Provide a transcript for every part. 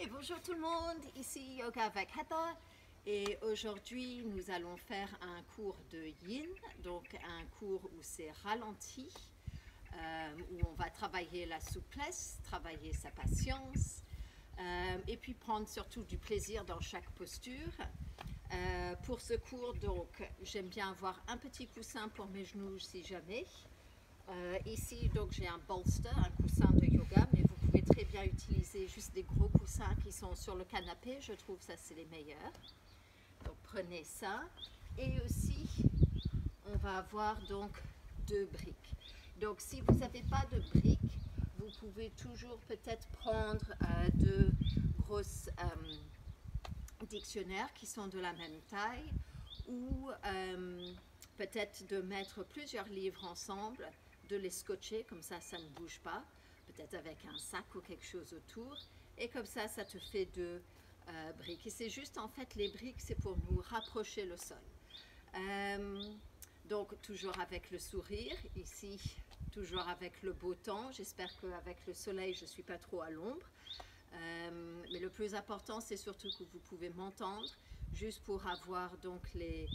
Et bonjour tout le monde, ici Yoga avec Heather et aujourd'hui nous allons faire un cours de Yin, donc un cours où c'est ralenti, où on va travailler la souplesse, travailler sa patience et puis prendre surtout du plaisir dans chaque posture. Pour ce cours, donc, j'aime bien avoir un petit coussin pour mes genoux si jamais. Ici, donc, j'ai un bolster, un coussin de yoga, mais vous pouvez très bien utiliser juste des gros coussins qui sont sur le canapé. Je trouve ça, c'est les meilleurs. Donc, prenez ça. Et aussi, on va avoir donc 2 briques. Donc, si vous n'avez pas de briques, vous pouvez toujours peut-être prendre 2 grosses dictionnaires qui sont de la même taille ou peut-être de mettre plusieurs livres ensemble, de les scotcher, comme ça ne bouge pas, peut-être avec un sac ou quelque chose autour, et comme ça te fait 2 briques. Et c'est juste en fait les briques, c'est pour nous rapprocher le sol. Donc toujours avec le sourire, ici toujours avec le beau temps, j'espère qu'avec le soleil je ne suis pas trop à l'ombre. Mais le plus important, c'est surtout que vous pouvez m'entendre, juste pour avoir donc les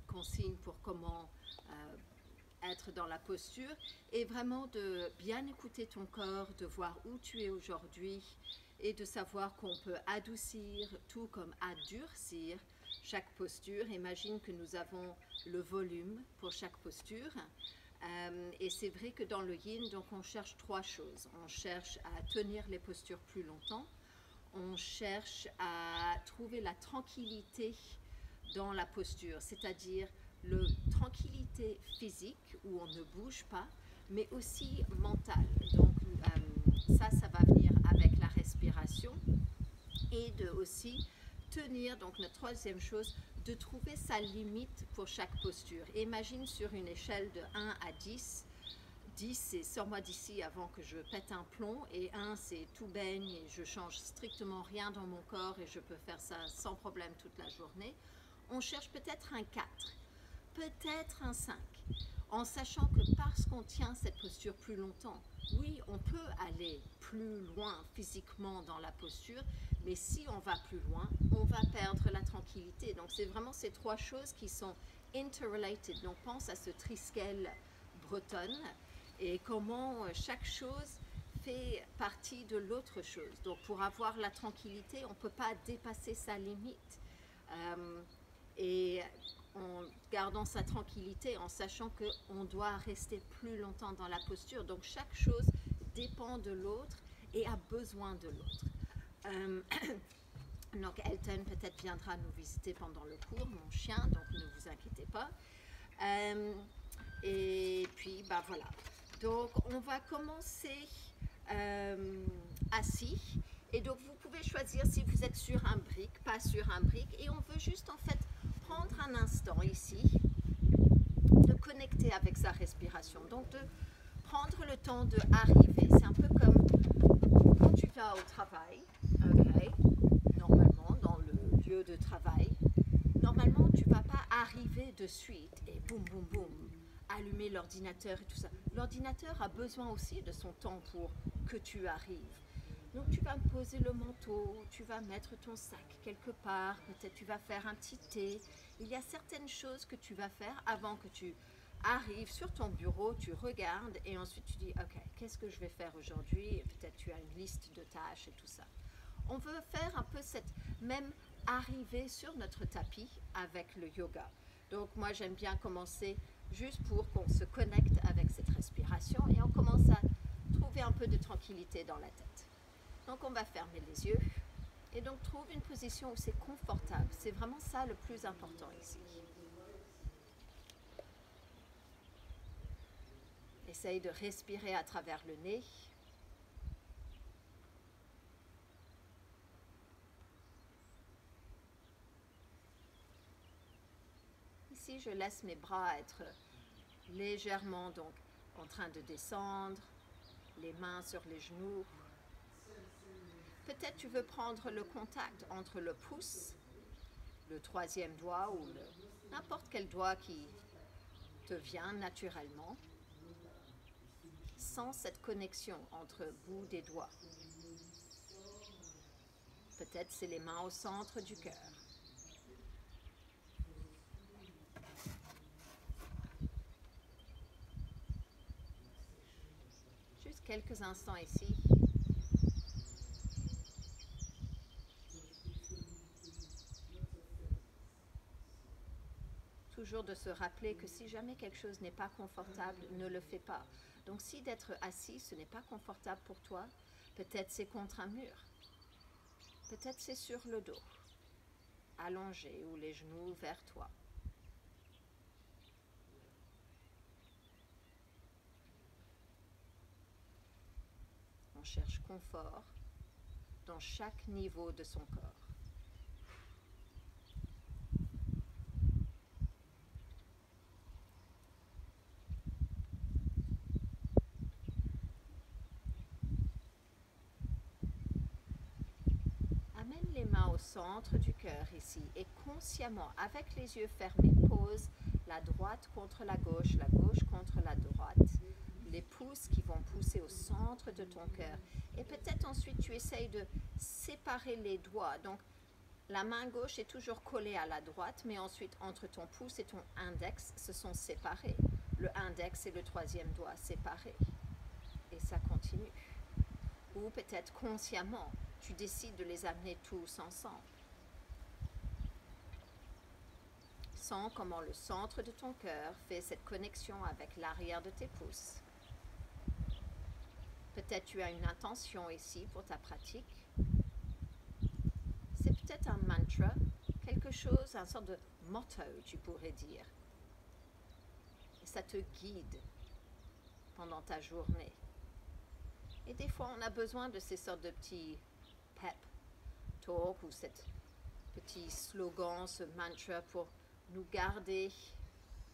consignes pour comment être dans la posture et vraiment de bien écouter ton corps, de voir où tu es aujourd'hui et de savoir qu'on peut adoucir tout comme adurcir chaque posture. Imagine que nous avons le volume pour chaque posture. Et c'est vrai que dans le yin, donc on cherche 3 choses. On cherche à tenir les postures plus longtemps. On cherche à trouver la tranquillité dans la posture, c'est-à-dire la tranquillité physique où on ne bouge pas, mais aussi mentale. Donc ça va venir avec la respiration et de aussi tenir, donc notre troisième chose, de trouver sa limite pour chaque posture. Et imagine sur une échelle de 1 à 10, 10 c'est sors-moi d'ici avant que je pète un plomb, et 1 c'est tout baigne et je change strictement rien dans mon corps et je peux faire ça sans problème toute la journée. On cherche peut-être un 4, peut-être un 5, en sachant que parce qu'on tient cette posture plus longtemps, oui, on peut aller plus loin physiquement dans la posture, mais si on va plus loin, on va perdre la tranquillité. Donc c'est vraiment ces 3 choses qui sont interrelated. Donc pense à ce triskel bretonne et comment chaque chose fait partie de l'autre chose. Donc pour avoir la tranquillité, on ne peut pas dépasser sa limite. Et en gardant sa tranquillité, en sachant qu'on doit rester plus longtemps dans la posture. Donc chaque chose dépend de l'autre et a besoin de l'autre. Donc Elton peut-être viendra nous visiter pendant le cours, mon chien, donc ne vous inquiétez pas. Et puis voilà. Donc on va commencer assis. Et donc vous pouvez choisir si vous êtes sur un brick, pas sur un brick. Et on veut juste en fait prendre un instant ici, de connecter avec sa respiration. Donc de prendre le temps d'arriver. C'est un peu comme quand tu vas au travail, normalement dans le lieu de travail, normalement tu ne vas pas arriver de suite et boum boum boum, allumer l'ordinateur et tout ça. L'ordinateur a besoin aussi de son temps pour que tu arrives. Donc tu vas poser le manteau, tu vas mettre ton sac quelque part, peut-être tu vas faire un petit thé. Il y a certaines choses que tu vas faire avant que tu arrives sur ton bureau, tu regardes et ensuite tu dis ok, qu'est-ce que je vais faire aujourd'hui? Et peut-être tu as une liste de tâches et tout ça. On veut faire un peu cette même arrivée sur notre tapis avec le yoga. Donc moi j'aime bien commencer juste pour qu'on se connecte avec cette respiration et on commence à trouver un peu de tranquillité dans la tête. Donc on va fermer les yeux et donc trouve une position où c'est confortable. C'est vraiment ça le plus important ici. Essaye de respirer à travers le nez. Ici, je laisse mes bras être légèrement donc en train de descendre, les mains sur les genoux. Peut-être tu veux prendre le contact entre le pouce, le 3e doigt ou n'importe quel doigt qui te vient naturellement, sans cette connexion entre bout des doigts. Peut-être c'est les mains au centre du cœur. Juste quelques instants ici. Toujours de se rappeler que si jamais quelque chose n'est pas confortable, ne le fais pas. Donc si d'être assis, ce n'est pas confortable pour toi, peut-être c'est contre un mur. Peut-être c'est sur le dos, allongé ou les genoux vers toi. On cherche confort dans chaque niveau de son corps. Amène les mains au centre du cœur ici et consciemment, avec les yeux fermés, pose la droite contre la gauche contre la droite. Les pouces qui vont pousser au centre de ton cœur. Et peut-être ensuite tu essayes de séparer les doigts. Donc la main gauche est toujours collée à la droite, mais ensuite entre ton pouce et ton index se sont séparés. Le index et le troisième doigt séparés. Et ça continue. Ou peut-être consciemment, tu décides de les amener tous ensemble. Sens comment le centre de ton cœur fait cette connexion avec l'arrière de tes pouces. Peut-être tu as une intention ici pour ta pratique. C'est peut-être un mantra, quelque chose, un sorte de motto, tu pourrais dire. Et ça te guide pendant ta journée. Et des fois, on a besoin de ces sortes de petits pep talk ou cette petit slogan, ce mantra pour nous garder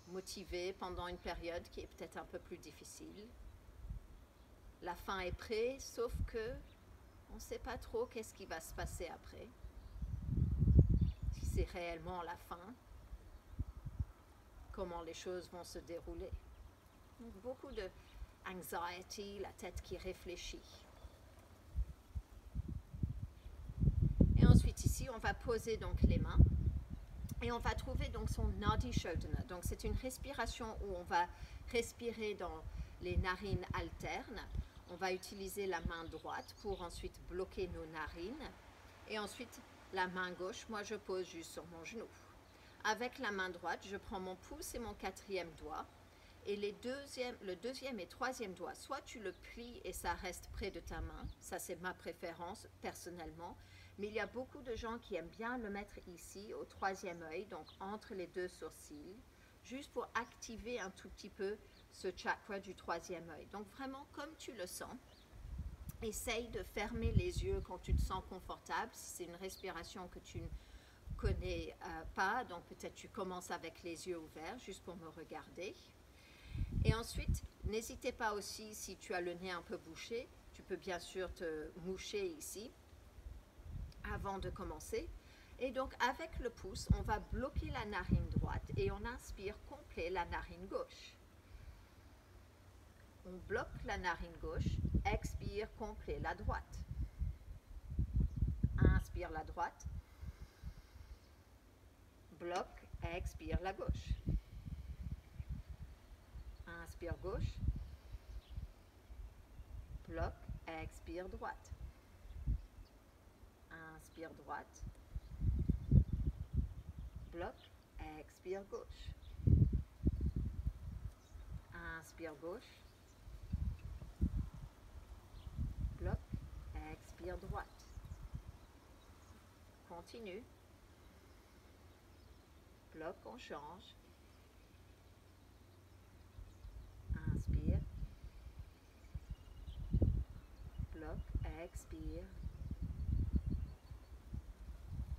motivés pendant une période qui est peut-être un peu plus difficile. La fin est prête, sauf que on ne sait pas trop qu'est-ce qui va se passer après. Si c'est réellement la fin, comment les choses vont se dérouler. Donc, beaucoup de anxiety, la tête qui réfléchit. Et ensuite ici, on va poser donc les mains et on va trouver donc son Nadi Shodhana. Donc c'est une respiration où on va respirer dans les narines alternes. On va utiliser la main droite pour ensuite bloquer nos narines. Et ensuite, la main gauche, moi je pose juste sur mon genou. Avec la main droite, je prends mon pouce et mon quatrième doigt. Et le deuxième et troisième doigt, soit tu le plies et ça reste près de ta main. Ça, c'est ma préférence personnellement. Mais il y a beaucoup de gens qui aiment bien le mettre ici, au troisième œil, donc entre les deux sourcils, juste pour activer un tout petit peu ce chakra du troisième œil. Donc vraiment, comme tu le sens, essaye de fermer les yeux quand tu te sens confortable. Si c'est une respiration que tu ne connais pas, donc peut-être tu commences avec les yeux ouverts, juste pour me regarder. Et ensuite, n'hésitez pas aussi, si tu as le nez un peu bouché, tu peux bien sûr te moucher ici avant de commencer. Et donc, avec le pouce, on va bloquer la narine droite et on inspire complet la narine gauche. On bloque la narine gauche, expire complet la droite. Inspire la droite, bloque, expire la gauche. Inspire gauche, bloque, expire droite. Inspire droite, bloque, expire gauche. Inspire gauche, bloque, expire droite. Continue. Bloque, on change. Inspire. Bloque, expire.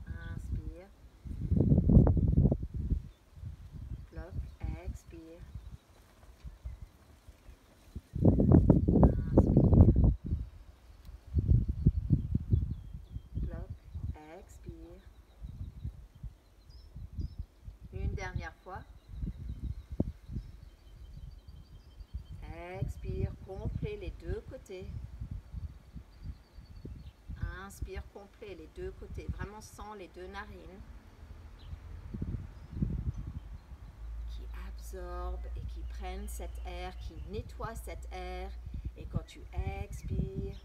Inspire. Bloque, expire. Inspire. Bloque, expire. Une dernière fois. Expire complet les deux côtés. inspire complet, les deux côtés, vraiment sans les deux narines, qui absorbent et qui prennent cet air, qui nettoient cet air. Et quand tu expires,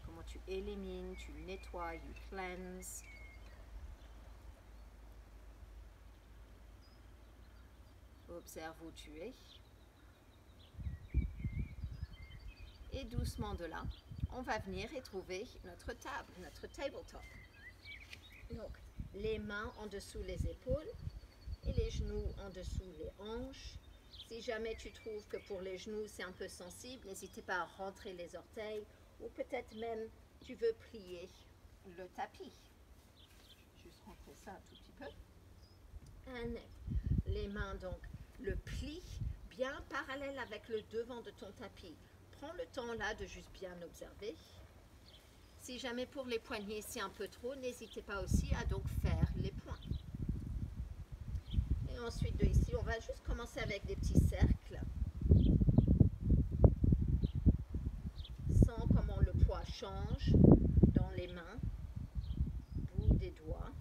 comment tu élimines, tu nettoies, you cleanse. Observe où tu es. Et doucement de là, on va venir et trouver notre table, notre tabletop. Donc, les mains en dessous les épaules et les genoux en dessous les hanches. Si jamais tu trouves que pour les genoux c'est un peu sensible, n'hésitez pas à rentrer les orteils ou peut-être même tu veux plier le tapis. Je vais juste rentrer ça un tout petit peu. Les mains donc, le pli bien parallèle avec le devant de ton tapis. Prends le temps là de juste bien observer. Si jamais pour les poignets c'est un peu trop, n'hésitez pas aussi à donc faire les points. Et ensuite de ici, on va juste commencer avec des petits cercles. Sens comment le poids change dans les mains, bout des doigts.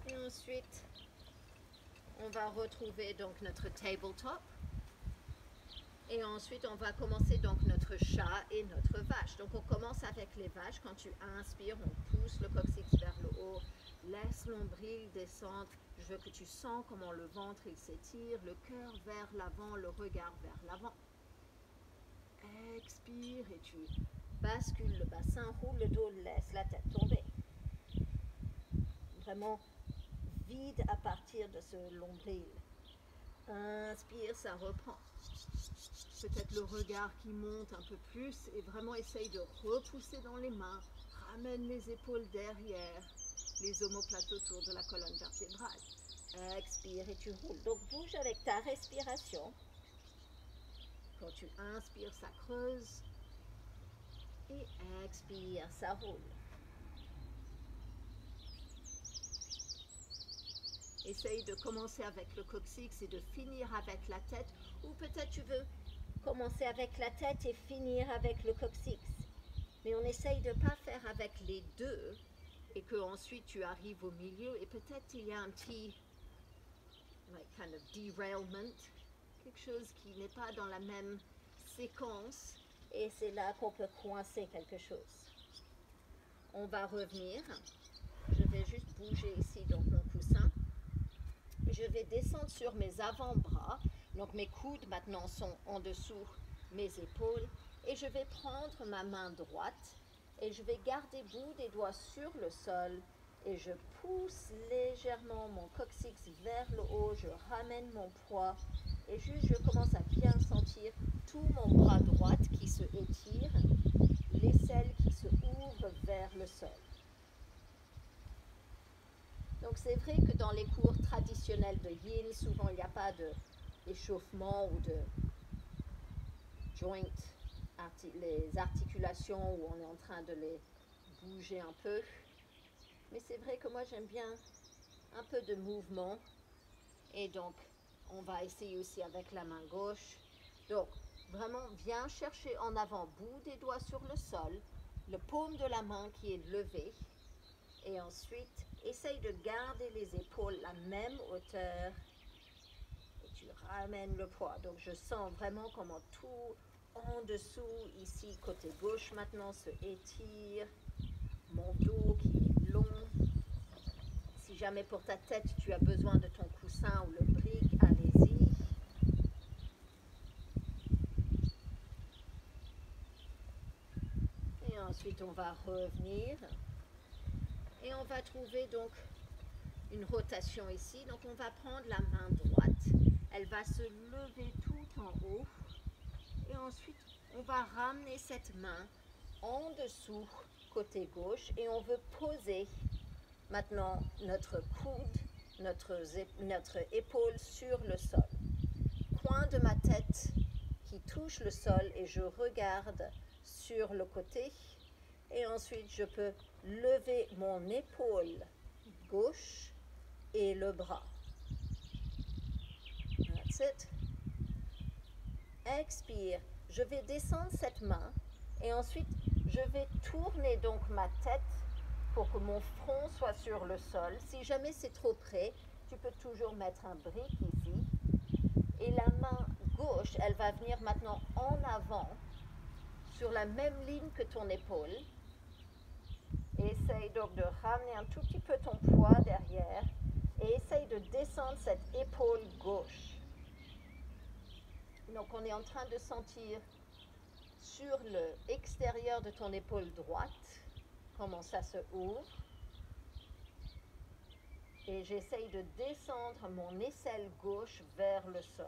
Et ensuite, on va retrouver donc notre tabletop. Et ensuite, on va commencer donc notre chat et notre vache. Donc, on commence avec les vaches. Quand tu inspires, on pousse le coccyx vers le haut. Laisse l'ombril descendre. Je veux que tu sens comment le ventre il s'étire, le cœur vers l'avant, le regard vers l'avant. Expire et tu bascules le bassin, roule le dos, laisse la tête tomber. Vraiment vide à partir de ce nombril. Inspire, ça reprend. Peut-être le regard qui monte un peu plus et vraiment essaye de repousser dans les mains. Ramène les épaules derrière, les omoplates autour de la colonne vertébrale. Expire et tu roules. Donc bouge avec ta respiration. Quand tu inspires, ça creuse. Et expire, ça roule. Essaye de commencer avec le coccyx et de finir avec la tête. Ou peut-être tu veux commencer avec la tête et finir avec le coccyx. Mais on essaye de ne pas faire avec les deux et que ensuite tu arrives au milieu et peut-être il y a un petit kind of derailment, quelque chose qui n'est pas dans la même séquence et c'est là qu'on peut coincer quelque chose. On va revenir. Je vais juste bouger ici donc mon coussin. Je vais descendre sur mes avant-bras. Donc mes coudes maintenant sont en dessous mes épaules et je vais prendre ma main droite et je vais garder bout des doigts sur le sol et je pousse légèrement mon coccyx vers le haut, je ramène mon poids et juste je commence à bien sentir tout mon bras droit qui se étire, l'aisselle qui se ouvre vers le sol. Donc c'est vrai que dans les cours traditionnels de Yin, souvent il n'y a pas d'échauffement ou de joint, les articulations où on est en train de les bouger un peu. Mais c'est vrai que moi j'aime bien un peu de mouvement. Et donc on va essayer aussi avec la main gauche. Donc vraiment viens chercher en avant, bout des doigts sur le sol, le paume de la main qui est levé. Et ensuite, essaye de garder les épaules la même hauteur et tu ramènes le poids. Donc, je sens vraiment comment tout en dessous, ici, côté gauche maintenant, se étire. Mon dos qui est long. Si jamais pour ta tête, tu as besoin de ton coussin ou le brick, allez-y. Et ensuite, on va revenir. Et on va trouver donc une rotation ici. Donc on va prendre la main droite. Elle va se lever tout en haut. Et ensuite, on va ramener cette main en dessous, côté gauche. Et on veut poser maintenant notre coude, notre épaule sur le sol. Coin de ma tête qui touche le sol et je regarde sur le côté. Et ensuite, je peux lever mon épaule gauche et le bras. That's it. expire, je vais descendre cette main et ensuite je vais tourner donc ma tête pour que mon front soit sur le sol. Si jamais c'est trop près, tu peux toujours mettre un brick ici. Et la main gauche, elle va venir maintenant en avant, sur la même ligne que ton épaule. Essaye donc de ramener un tout petit peu ton poids derrière et essaye de descendre cette épaule gauche. Donc on est en train de sentir sur l'extérieur de ton épaule droite comment ça se ouvre. Et j'essaye de descendre mon aisselle gauche vers le sol.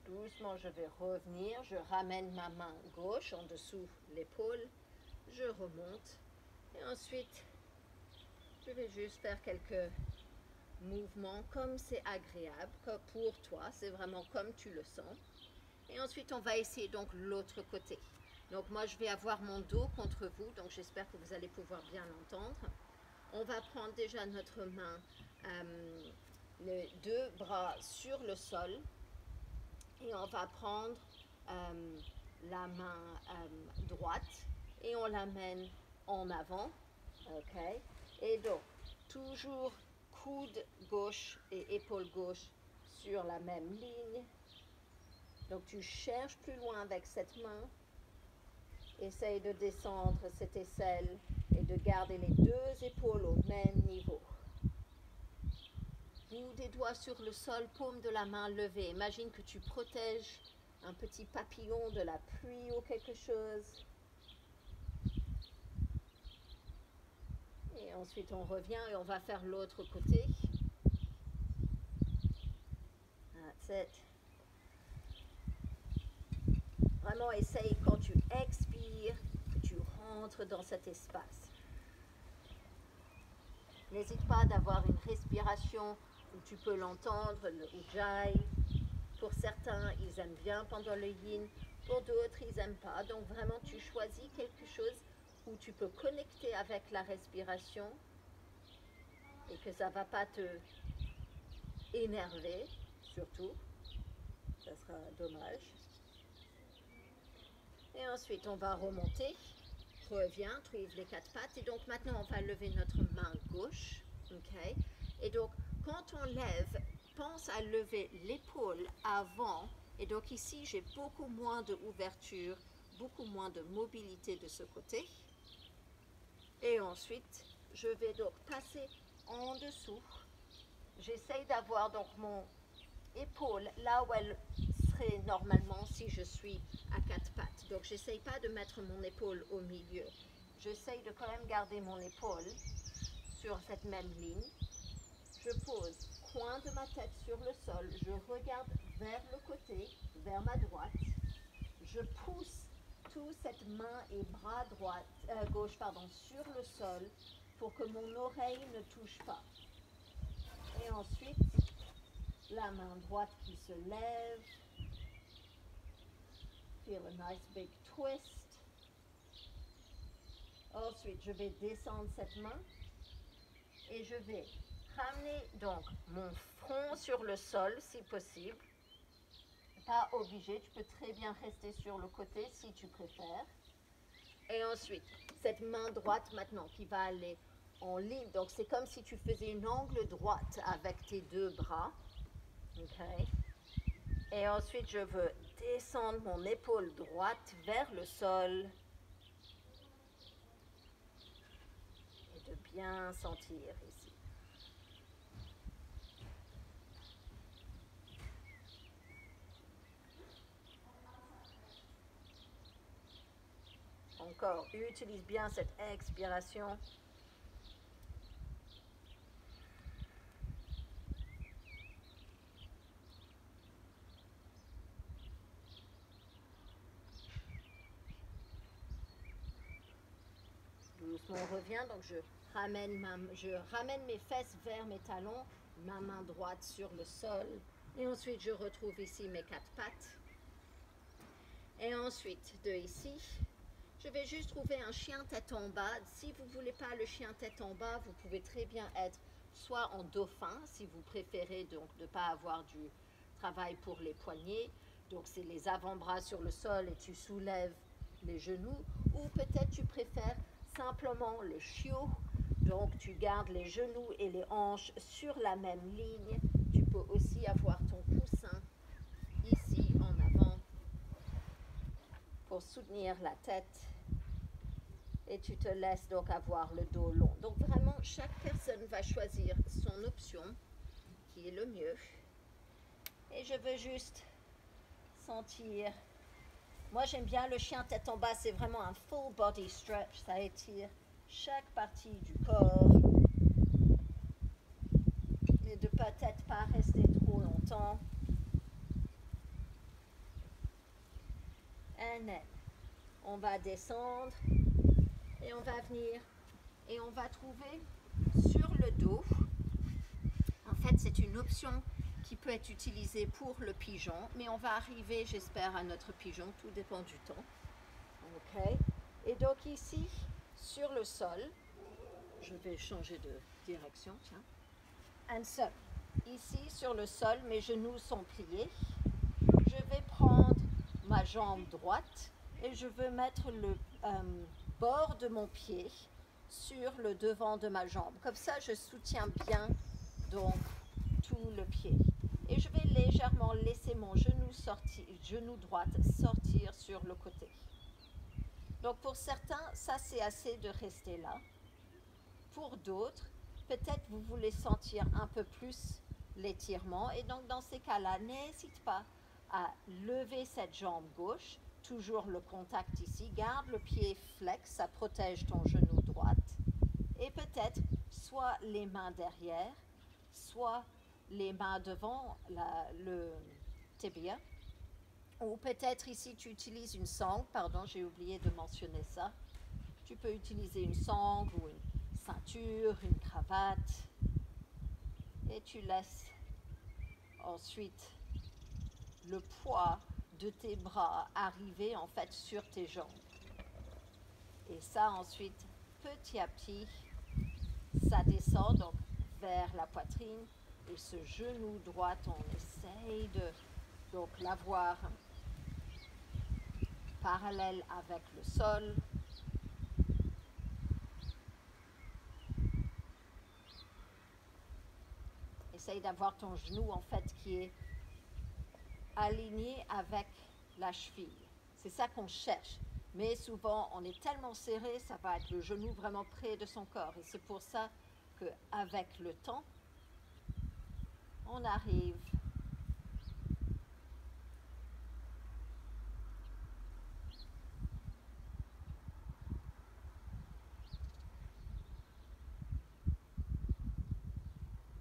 Doucement, je vais revenir. Je ramène ma main gauche en dessous l'épaule. Je remonte. Et ensuite, je vais juste faire quelques mouvements comme c'est agréable pour toi. C'est vraiment comme tu le sens. Et ensuite, on va essayer donc l'autre côté. Donc moi, je vais avoir mon dos contre vous. Donc j'espère que vous allez pouvoir bien l'entendre. On va prendre déjà notre main, les deux bras sur le sol. Et on va prendre la main droite et on l'amène en avant. Ok. Et donc, toujours coude gauche et épaule gauche sur la même ligne. Donc, tu cherches plus loin avec cette main. Essaye de descendre cette aisselle et de garder les deux épaules au même niveau. Bout des doigts sur le sol, paume de la main levée. Imagine que tu protèges un petit papillon de la pluie ou quelque chose. Et ensuite on revient et on va faire l'autre côté. That's it. Vraiment essaye quand tu expires, que tu rentres dans cet espace. N'hésite pas d'avoir une respiration où tu peux l'entendre, le ujjayi. Pour certains, ils aiment bien pendant le yin. Pour d'autres, ils n'aiment pas. Donc vraiment, tu choisis quelque chose où tu peux connecter avec la respiration et que ça ne va pas te énerver, surtout. Ça sera dommage. Et ensuite, on va remonter. Reviens, trouve les quatre pattes. Et donc maintenant, on va lever notre main gauche. Okay? Et donc, quand on lève, pense à lever l'épaule avant. Et donc ici, j'ai beaucoup moins d'ouverture, beaucoup moins de mobilité de ce côté. Et ensuite, je vais donc passer en dessous. J'essaye d'avoir donc mon épaule là où elle serait normalement si je suis à quatre pattes. Donc, j'essaye pas de mettre mon épaule au milieu. J'essaye de quand même garder mon épaule sur cette même ligne. Je pose coin de ma tête sur le sol, je regarde vers le côté, vers ma droite. Je pousse toute cette main et bras gauche sur le sol pour que mon oreille ne touche pas. Et ensuite, la main droite qui se lève. Feel a nice big twist. Ensuite, je vais descendre cette main et je vais ramener donc mon front sur le sol si possible. Pas obligé, tu peux très bien rester sur le côté si tu préfères. Et ensuite, cette main droite maintenant qui va aller en ligne. Donc c'est comme si tu faisais une angle droite avec tes deux bras. Okay. Et ensuite, je veux descendre mon épaule droite vers le sol. Et de bien sentir ici. Encore, utilise bien cette expiration. Doucement, on revient. Donc, je ramène mes fesses vers mes talons, ma main droite sur le sol. Et ensuite, je retrouve ici mes quatre pattes. Et ensuite, de ici, je vais juste trouver un chien tête en bas. Si vous ne voulez pas le chien tête en bas, vous pouvez très bien être soit en dauphin, si vous préférez donc ne pas avoir du travail pour les poignets. Donc c'est les avant-bras sur le sol et tu soulèves les genoux. Ou peut-être tu préfères simplement le chiot. Donc tu gardes les genoux et les hanches sur la même ligne. Tu peux aussi avoir ton coussin ici en avant pour soutenir la tête. Et tu te laisses donc avoir le dos long. Donc vraiment, chaque personne va choisir son option qui est le mieux. Et je veux juste sentir. Moi, j'aime bien le chien tête en bas. C'est vraiment un full body stretch. Ça étire chaque partie du corps. Mais de peut-être pas rester trop longtemps. And then, on va descendre. Et on va venir. Et on va trouver sur le dos. En fait, c'est une option qui peut être utilisée pour le pigeon, mais on va arriver, j'espère, à notre pigeon, tout dépend du temps. Ok. Et donc ici, sur le sol, je vais changer de direction, tiens. And so, ici, sur le sol, mes genoux sont pliés. Je vais prendre ma jambe droite et je veux mettre le bord de mon pied sur le devant de ma jambe. Comme ça, je soutiens bien donc tout le pied. Et je vais légèrement laisser mon genou droite sortir sur le côté. Donc pour certains, ça c'est assez de rester là. Pour d'autres, peut-être vous voulez sentir un peu plus l'étirement. Et donc dans ces cas-là, n'hésite pas à lever cette jambe gauche. Toujours le contact ici. Garde le pied flex, ça protège ton genou droite. Et peut-être soit les mains derrière, soit les mains devant le tibia. Ou peut-être ici tu utilises une sangle, pardon, j'ai oublié de mentionner ça. Tu peux utiliser une sangle ou une ceinture, une cravate. Et tu laisses ensuite le poids de tes bras arriver en fait sur tes jambes. Et ça ensuite, petit à petit, ça descend donc vers la poitrine. Et ce genou droit, on essaye de donc l'avoir parallèle avec le sol. Essaye d'avoir ton genou en fait qui est aligné avec la cheville. C'est ça qu'on cherche. Mais souvent, on est tellement serré, ça va être le genou vraiment près de son corps. Et c'est pour ça qu'avec le temps, on arrive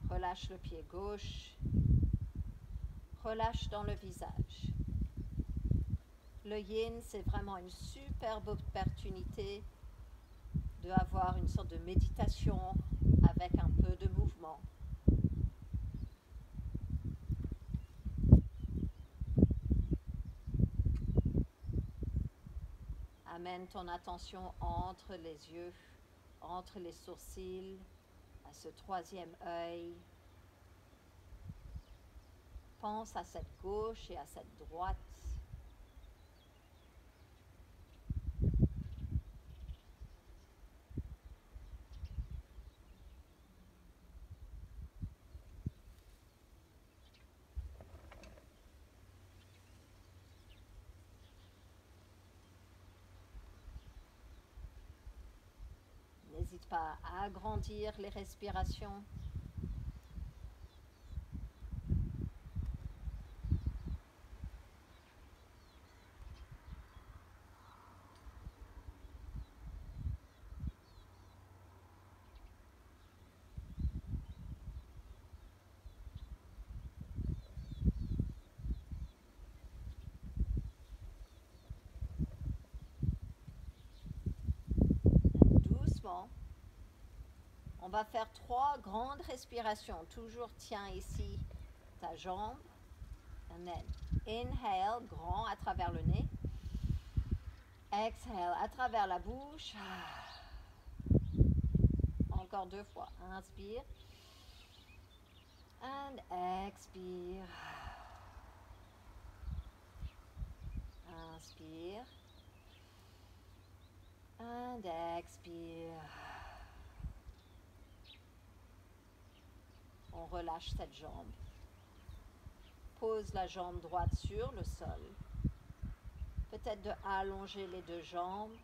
relâche le pied gauche, relâche dans le visage. Le yin, c'est vraiment une superbe opportunité d'avoir une sorte de méditation avec un peu de mouvement. Amène ton attention entre les yeux, entre les sourcils, à ce troisième œil. Pense à cette gauche et à cette droite. N'hésite pas à agrandir les respirations. Doucement. On va faire 3 grandes respirations. Toujours tiens ici ta jambe. And then inhale, grand à travers le nez. Exhale à travers la bouche. Encore 2 fois. Inspire. And expire. Inspire. And expire. On relâche cette jambe. Pose la jambe droite sur le sol. Peut-être de allonger les deux jambes.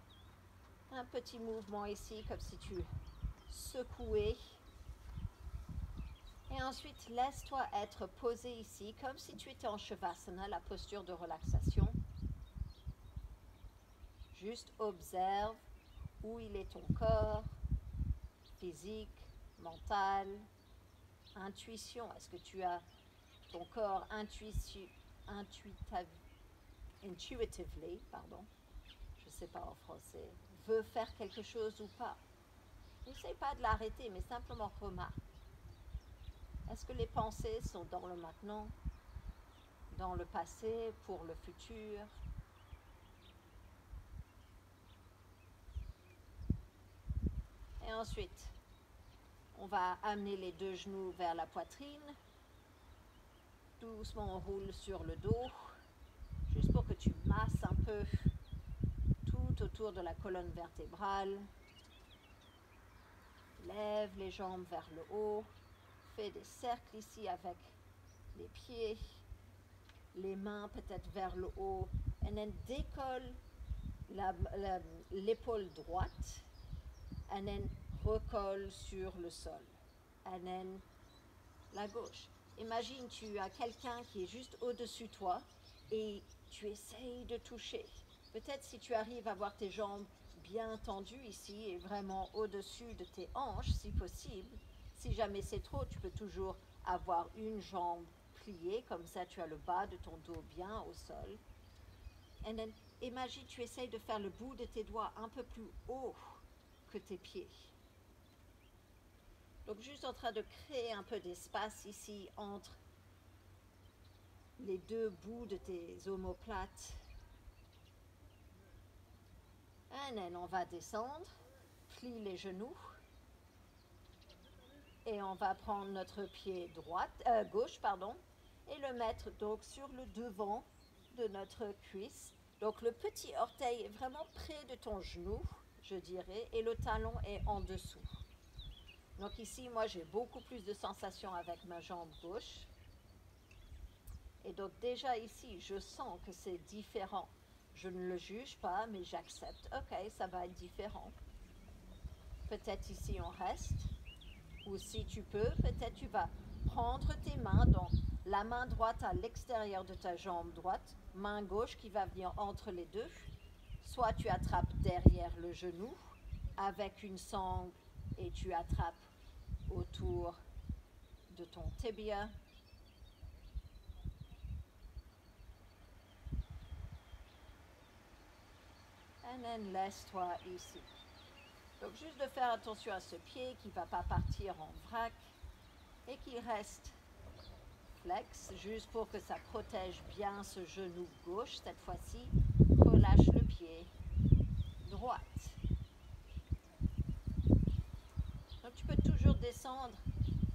Un petit mouvement ici, comme si tu secouais. Et ensuite, laisse-toi être posé ici, comme si tu étais en Shavasana, la posture de relaxation. Juste observe où il est ton corps, physique, mental, intuition. Est-ce que tu as ton corps intuitively, je ne sais pas en français, veut faire quelque chose ou pas? N'essaye pas de l'arrêter, mais simplement remarque. Est-ce que les pensées sont dans le maintenant, dans le passé, pour le futur? Et ensuite, on va amener les deux genoux vers la poitrine. Doucement, on roule sur le dos, juste pour que tu masses un peu tout autour de la colonne vertébrale. Lève les jambes vers le haut. Fais des cercles ici avec les pieds, les mains peut-être vers le haut. Et then décolle l'épaule droite. Et then recolle sur le sol. Et then la gauche. Imagine tu as quelqu'un qui est juste au-dessus de toi et tu essayes de toucher. Peut-être si tu arrives à avoir tes jambes bien tendues ici et vraiment au-dessus de tes hanches si possible. Si jamais c'est trop, tu peux toujours avoir une jambe pliée, comme ça tu as le bas de ton dos bien au sol. Et then, imagine tu essayes de faire le bout de tes doigts un peu plus haut que tes pieds. Donc juste en train de créer un peu d'espace ici entre les deux bouts de tes omoplates. Et then on va descendre, plie les genoux. Et on va prendre notre pied gauche, et le mettre donc sur le devant de notre cuisse. Donc le petit orteil est vraiment près de ton genou, je dirais, et le talon est en dessous. Donc ici, moi j'ai beaucoup plus de sensations avec ma jambe gauche. Et donc déjà ici, je sens que c'est différent. Je ne le juge pas, mais j'accepte. Ok, ça va être différent. Peut-être ici on reste. Ou si tu peux, peut-être tu vas prendre tes mains, donc la main droite à l'extérieur de ta jambe droite, main gauche qui va venir entre les deux. Soit tu attrapes derrière le genou avec une sangle et tu attrapes autour de ton tibia. Et then laisse-toi ici. Donc juste de faire attention à ce pied qui ne va pas partir en vrac et qu'il reste flex, juste pour que ça protège bien ce genou gauche cette fois-ci. Relâche le pied droite. Donc tu peux toujours descendre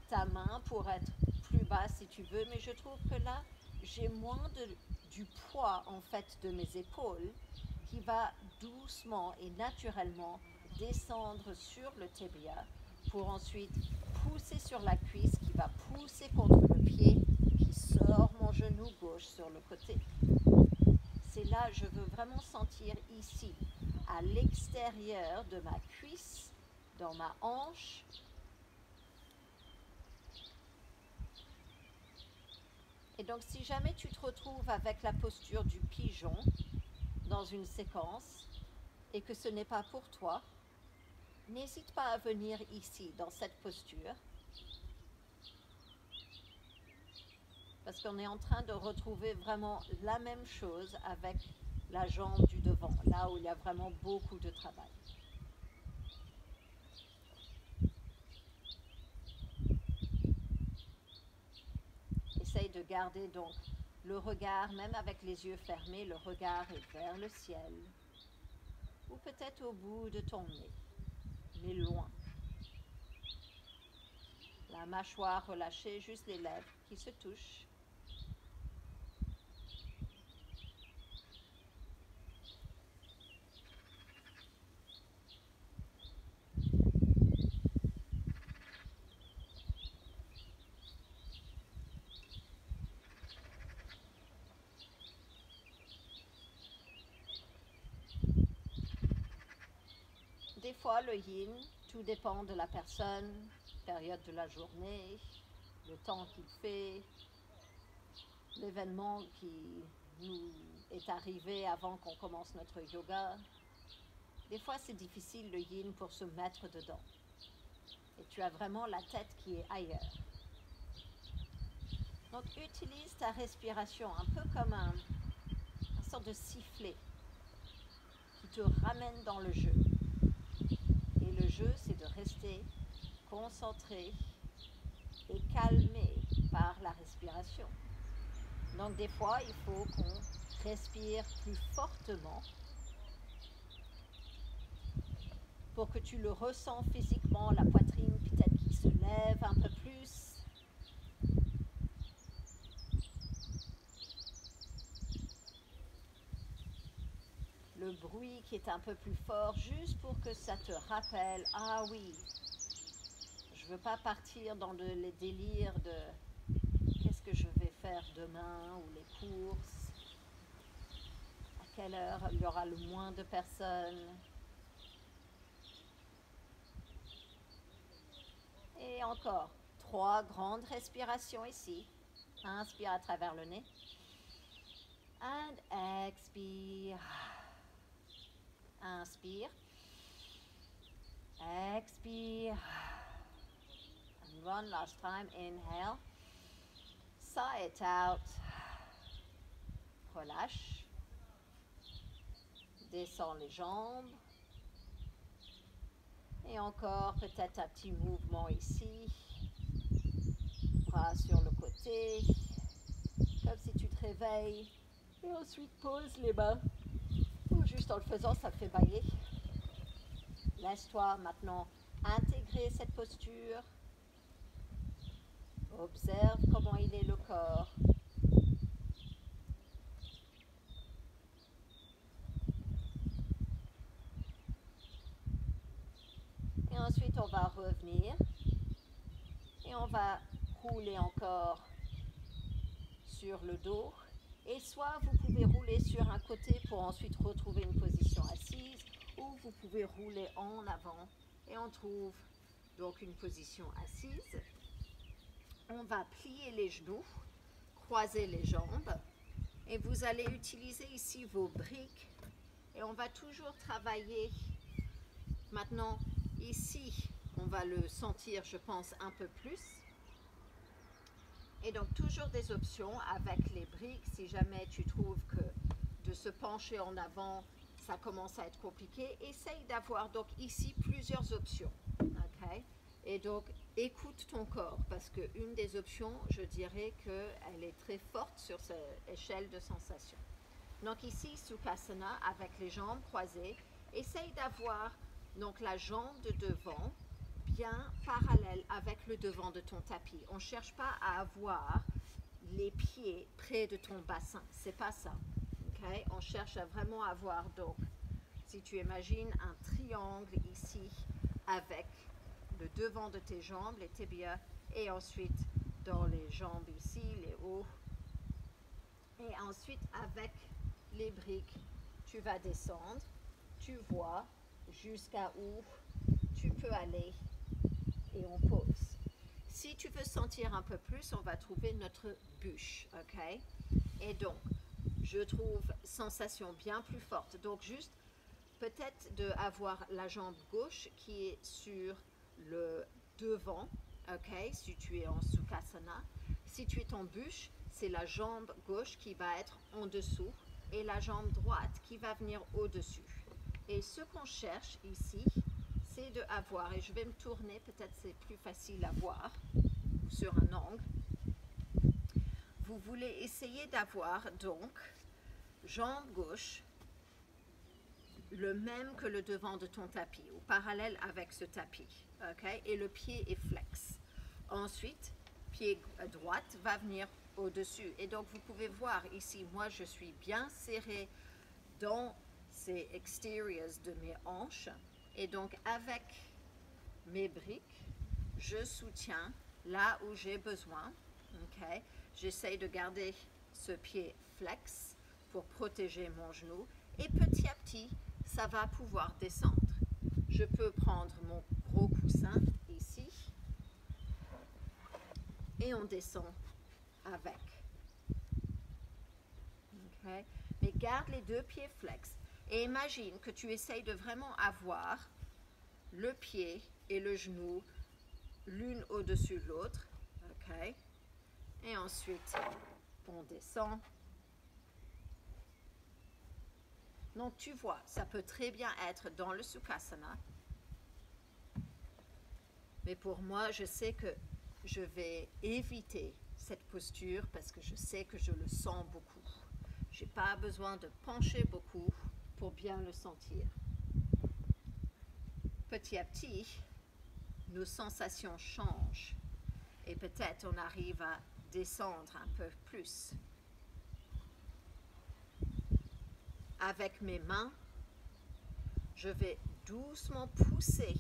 ta main pour être plus bas si tu veux, mais je trouve que là, j'ai moins du poids en fait de mes épaules qui va doucement et naturellement descendre sur le tibia pour ensuite pousser sur la cuisse qui va pousser contre le pied qui sort mon genou gauche sur le côté. C'est là, je veux vraiment sentir ici, à l'extérieur de ma cuisse, dans ma hanche. Et donc, si jamais tu te retrouves avec la posture du pigeon dans une séquence et que ce n'est pas pour toi, n'hésite pas à venir ici, dans cette posture. Parce qu'on est en train de retrouver vraiment la même chose avec la jambe du devant, là où il y a vraiment beaucoup de travail. Essaye de garder donc le regard, même avec les yeux fermés, le regard est vers le ciel. Ou peut-être au bout de ton nez, mais loin. La mâchoire relâchée, juste les lèvres qui se touchent. Des fois, le yin, tout dépend de la personne, période de la journée, le temps qu'il fait, l'événement qui nous est arrivé avant qu'on commence notre yoga. Des fois, c'est difficile le yin pour se mettre dedans. Et tu as vraiment la tête qui est ailleurs. Donc, utilise ta respiration un peu comme une sorte de sifflet qui te ramène dans le jeu. Et le jeu, c'est de rester concentré et calmé par la respiration. Donc des fois, il faut qu'on respire plus fortement pour que tu le ressens physiquement, la poitrine peut-être qui se lève un peu plus. Le bruit qui est un peu plus fort, juste pour que ça te rappelle, ah oui, je ne veux pas partir dans les délires de qu'est-ce que je vais faire demain ou les courses, à quelle heure il y aura le moins de personnes. Et encore, 3 grandes respirations ici. Inspire à travers le nez. And expire. Inspire. Expire. And one last time. Inhale. Sigh it out. Relâche. Descends les jambes. Et encore peut-être un petit mouvement ici. Bras sur le côté. Comme si tu te réveilles. Et ensuite pose les mains. Ou juste en le faisant, ça te fait bailler. Laisse-toi maintenant intégrer cette posture. Observe comment il est le corps. Et ensuite, on va revenir. Et on va rouler encore sur le dos. Et soit vous pouvez rouler sur un côté pour ensuite retrouver une position assise, ou vous pouvez rouler en avant et on trouve donc une position assise. On va plier les genoux, croiser les jambes et vous allez utiliser ici vos briques et on va toujours travailler. Maintenant, ici, on va le sentir, je pense, un peu plus. Et donc, toujours des options avec les briques. Si jamais tu trouves que de se pencher en avant, ça commence à être compliqué, essaye d'avoir donc ici plusieurs options. Okay? Et donc, écoute ton corps parce qu'une des options, je dirais qu'elle est très forte sur cette échelle de sensation. Donc ici, Sukhasana, avec les jambes croisées, essaye d'avoir donc la jambe de devant bien parallèle avec le devant de ton tapis. On ne cherche pas à avoir les pieds près de ton bassin, c'est pas ça. Okay? On cherche à vraiment avoir donc, si tu imagines un triangle ici avec le devant de tes jambes, les tibias, et ensuite dans les jambes ici, les hauts. Et ensuite avec les briques, tu vas descendre, tu vois jusqu'à où tu peux aller et on pose. Si tu veux sentir un peu plus, on va trouver notre bûche, ok? Et donc, je trouve sensation bien plus forte. Donc, juste peut-être d'avoir la jambe gauche qui est sur le devant, ok? Si tu es en Sukhasana. Si tu es en bûche, c'est la jambe gauche qui va être en dessous et la jambe droite qui va venir au-dessus. Et ce qu'on cherche ici, c'est de avoir, et je vais me tourner, peut-être c'est plus facile à voir, sur un angle. Vous voulez essayer d'avoir donc jambe gauche le même que le devant de ton tapis, ou parallèle avec ce tapis, ok? Et le pied est flex. Ensuite, pied droit va venir au-dessus. Et donc, vous pouvez voir ici, moi, je suis bien serrée dans ces exteriors de mes hanches. Et donc, avec mes briques, je soutiens là où j'ai besoin. Okay? J'essaye de garder ce pied flex pour protéger mon genou. Et petit à petit, ça va pouvoir descendre. Je peux prendre mon gros coussin ici et on descend avec. Okay? Mais garde les deux pieds flex et imagine que tu essayes de vraiment avoir le pied et le genou l'une au-dessus de l'autre. Okay? Et ensuite, on descend. Donc tu vois, ça peut très bien être dans le Sukhasana. Mais pour moi, je sais que je vais éviter cette posture parce que je sais que je le sens beaucoup. Je n'ai pas besoin de pencher beaucoup pour bien le sentir. Petit à petit, nos sensations changent et peut-être on arrive à descendre un peu plus. Avec mes mains, je vais doucement pousser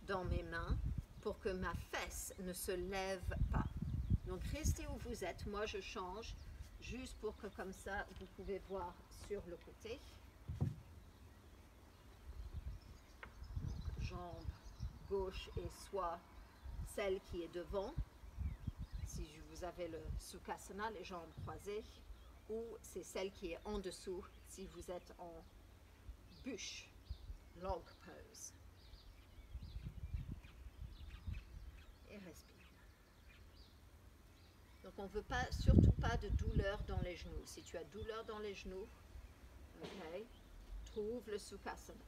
dans mes mains pour que ma fesse ne se lève pas. Donc restez où vous êtes, moi je change, juste pour que comme ça vous pouvez voir sur le côté. Donc, jambe gauche et soit celle qui est devant, si vous avez le Sukhasana, les jambes croisées, ou c'est celle qui est en dessous, si vous êtes en bûche, log pose. Et respire. Donc on ne veut pas, surtout pas de douleur dans les genoux. Si tu as douleur dans les genoux, okay, trouve le Sukhasana.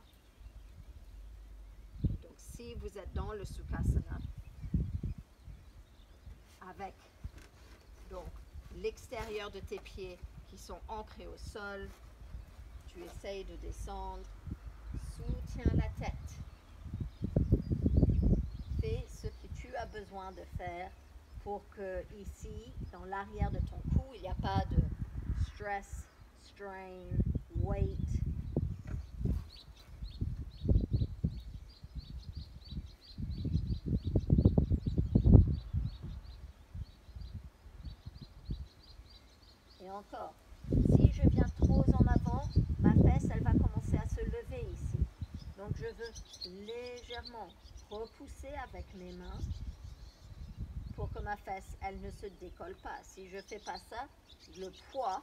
Donc si vous êtes dans le Sukhasana, avec donc l'extérieur de tes pieds qui sont ancrés au sol, tu essayes de descendre, soutiens la tête. Fais ce que tu as besoin de faire pour que ici, dans l'arrière de ton cou, il n'y a pas de stress, strain, weight. Et encore, si je viens trop en avant, ma fesse, elle va commencer à se lever ici. Donc je veux légèrement repousser avec mes mains pour que ma fesse, elle ne se décolle pas. Si je ne fais pas ça, le poids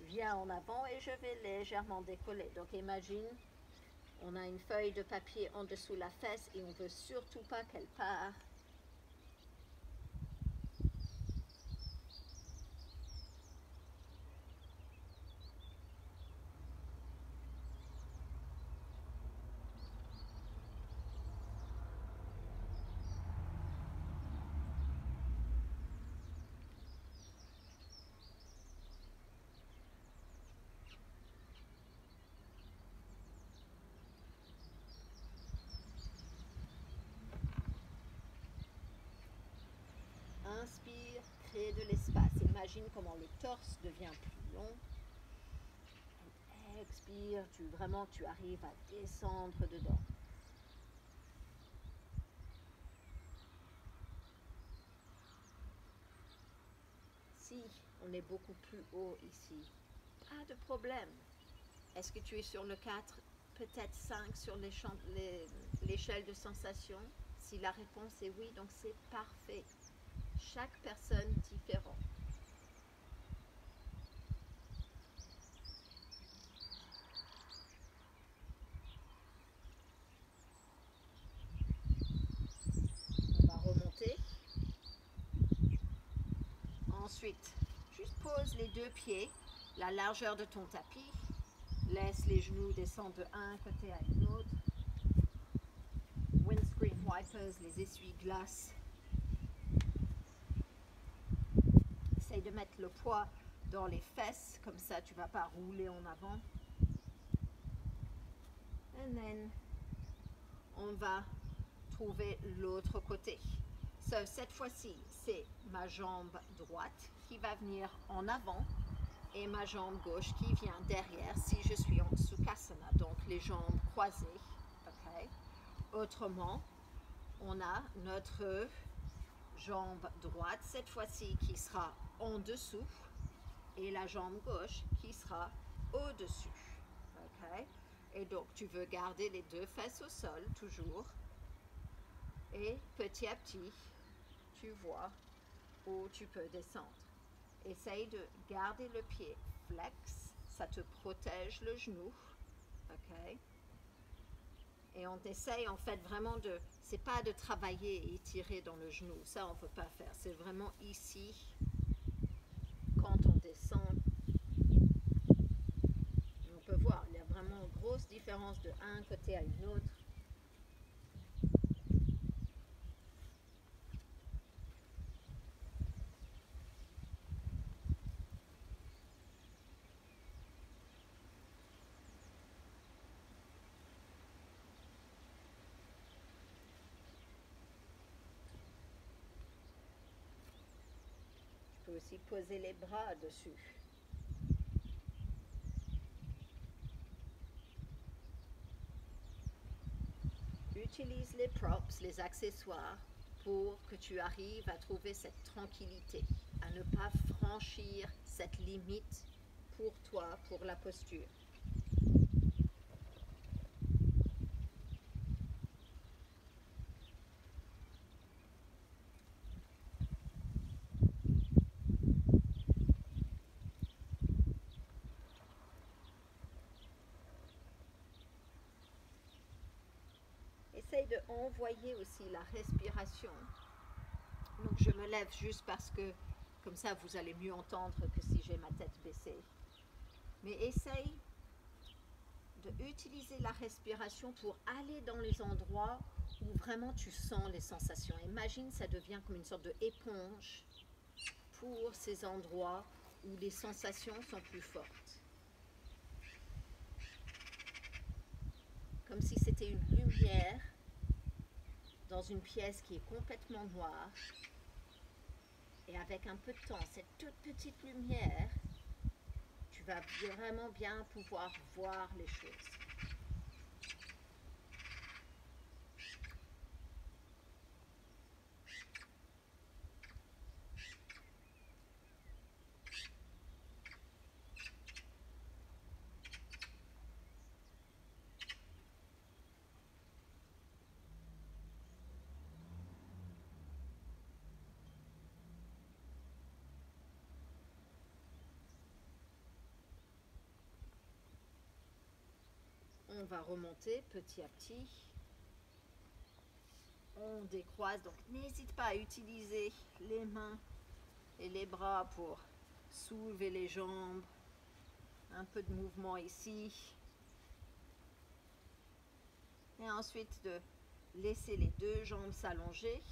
vient en avant et je vais légèrement décoller. Donc imagine, on a une feuille de papier en dessous la fesse et on ne veut surtout pas qu'elle parte. Inspire, crée de l'espace. Imagine comment le torse devient plus long. Expire, tu arrives à descendre dedans. Si on est beaucoup plus haut ici, pas de problème. Est-ce que tu es sur le 4, peut-être 5 sur l'échelle de sensation? Si la réponse est oui, donc c'est parfait. Chaque personne différente. On va remonter. Ensuite, juste pose les deux pieds, la largeur de ton tapis. Laisse les genoux descendre de un côté à l'autre. Windscreen wipers, les essuie-glaces. Essaye de mettre le poids dans les fesses, comme ça tu ne vas pas rouler en avant. And then, on va trouver l'autre côté. Cette fois-ci, c'est ma jambe droite qui va venir en avant et ma jambe gauche qui vient derrière si je suis en Sukhasana, donc les jambes croisées. Okay. Autrement, on a notre jambe droite cette fois-ci qui sera en dessous et la jambe gauche qui sera au-dessus. Okay. Et donc tu veux garder les deux fesses au sol toujours et petit à petit tu vois où tu peux descendre. Essaye de garder le pied flex, ça te protège le genou, ok? Et on essaye en fait vraiment de, c'est pas de travailler et étirer dans le genou, ça on peut pas faire, c'est vraiment ici, quand on descend, on peut voir, il y a vraiment une grosse différence de un côté à une autre. Tu peux aussi poser les bras dessus. Utilise les props, les accessoires, pour que tu arrives à trouver cette tranquillité, à ne pas franchir cette limite pour toi, pour la posture. Essaye de envoyer aussi la respiration. Donc je me lève juste parce que comme ça vous allez mieux entendre que si j'ai ma tête baissée. Mais essaye d'utiliser la respiration pour aller dans les endroits où vraiment tu sens les sensations. Imagine ça devient comme une sorte d'éponge pour ces endroits où les sensations sont plus fortes. Comme si c'était une lumière dans une pièce qui est complètement noire. Et avec un peu de temps, cette toute petite lumière, tu vas vraiment bien pouvoir voir les choses. On va remonter petit à petit. On décroise, donc n'hésite pas à utiliser les mains et les bras pour soulever les jambes. Un peu de mouvement ici. Et ensuite de laisser les deux jambes s'allonger.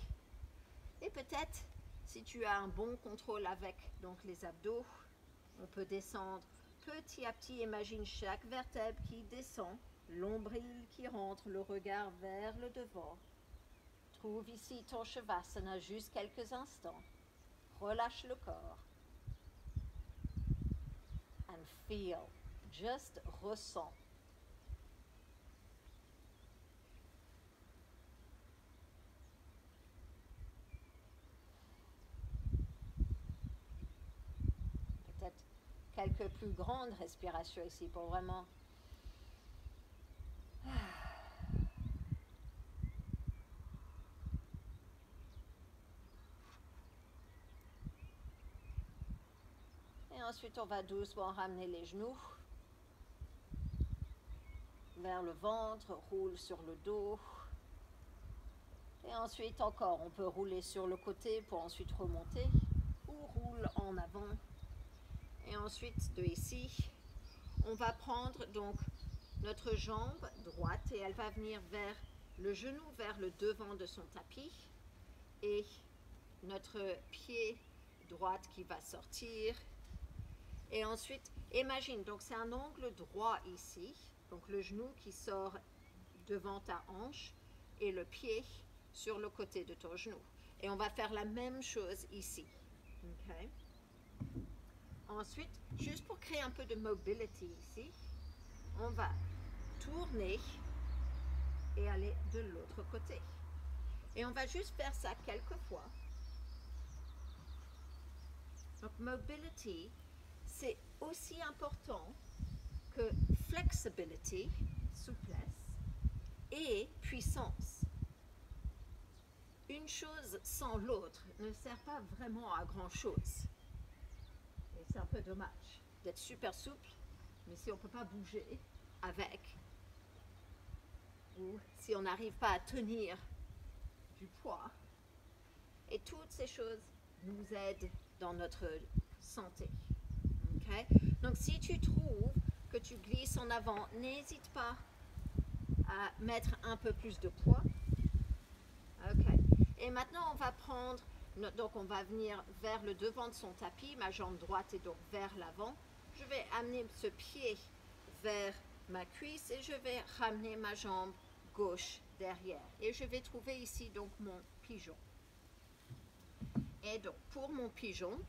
Et peut-être, si tu as un bon contrôle avec donc les abdos, on peut descendre petit à petit. Imagine chaque vertèbre qui descend, l'ombril qui rentre, le regard vers le devant. Trouve ici ton Shavasana juste quelques instants. Relâche le corps. And feel. Just ressens. Peut-être quelques plus grandes respirations ici pour vraiment... Et ensuite, on va doucement ramener les genoux vers le ventre, roule sur le dos. Et ensuite, encore, on peut rouler sur le côté pour ensuite remonter ou roule en avant. Et ensuite, de ici, on va prendre donc notre jambe droite et elle va venir vers le genou, vers le devant de son tapis. Et notre pied droit qui va sortir. Et ensuite, imagine, donc c'est un angle droit ici, donc le genou qui sort devant ta hanche et le pied sur le côté de ton genou. Et on va faire la même chose ici. Okay. Ensuite, juste pour créer un peu de mobility ici, on va tourner et aller de l'autre côté. Et on va juste faire ça quelques fois. Donc, mobility, c'est aussi important que flexibility, souplesse, et puissance. Une chose sans l'autre ne sert pas vraiment à grand chose. Et c'est un peu dommage d'être super souple, mais si on ne peut pas bouger avec, ou si on n'arrive pas à tenir du poids, et toutes ces choses nous aident dans notre santé. Okay? Donc si tu trouves que tu glisses en avant, n'hésite pas à mettre un peu plus de poids. Okay. Et maintenant on va prendre, donc on va venir vers le devant de son tapis, ma jambe droite est donc vers l'avant. Je vais amener ce pied vers ma cuisse et je vais ramener ma jambe gauche derrière. Et je vais trouver ici donc mon pigeon. Et donc pour mon pigeon,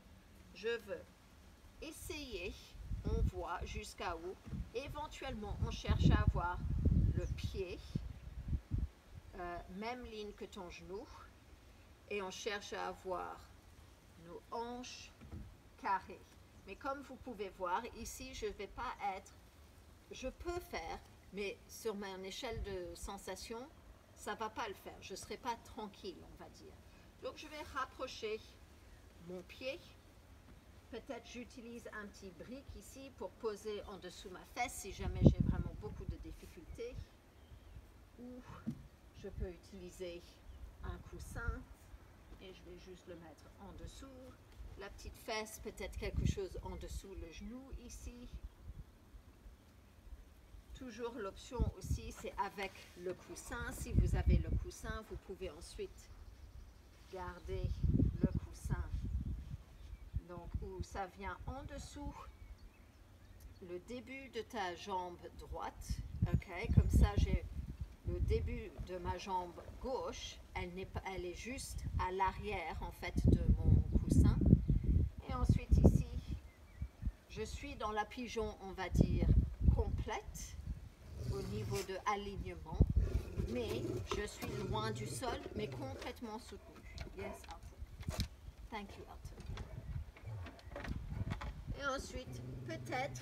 je veux essayer, on voit jusqu'à où, éventuellement on cherche à avoir le pied, même ligne que ton genou, et on cherche à avoir nos hanches carrées. Mais comme vous pouvez voir, ici je ne vais pas être, je peux faire, mais sur mon échelle de sensation, ça ne va pas le faire. Je ne serai pas tranquille, on va dire. Donc je vais rapprocher mon pied. Peut-être j'utilise un petit brick ici pour poser en dessous ma fesse si jamais j'ai vraiment beaucoup de difficultés. Ou je peux utiliser un coussin et je vais juste le mettre en dessous. La petite fesse, peut-être quelque chose en dessous le genou ici. Toujours l'option aussi, c'est avec le coussin. Si vous avez le coussin, vous pouvez ensuite garder le coussin. Donc, où ça vient en dessous le début de ta jambe droite. Ok, comme ça, j'ai le début de ma jambe gauche. Elle est juste à l'arrière, en fait, de mon coussin. Et ensuite, ici, je suis dans la pigeon, on va dire, complète au niveau de alignement, mais je suis loin du sol, mais complètement soutenue. Yes, Alton. Thank you, Alton. Et ensuite, peut-être,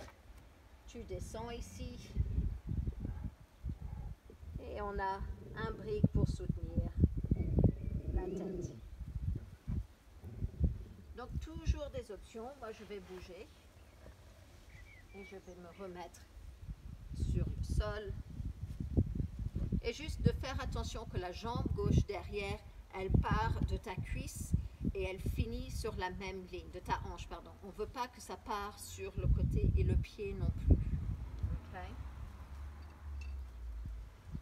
tu descends ici et on a un brick pour soutenir la tête. Donc, toujours des options. Moi, je vais bouger et je vais me remettre sur le sol. Et juste de faire attention que la jambe gauche derrière, elle part de ta cuisse et elle finit sur la même ligne, de ta hanche, pardon. On ne veut pas que ça part sur le côté et le pied non plus. Okay?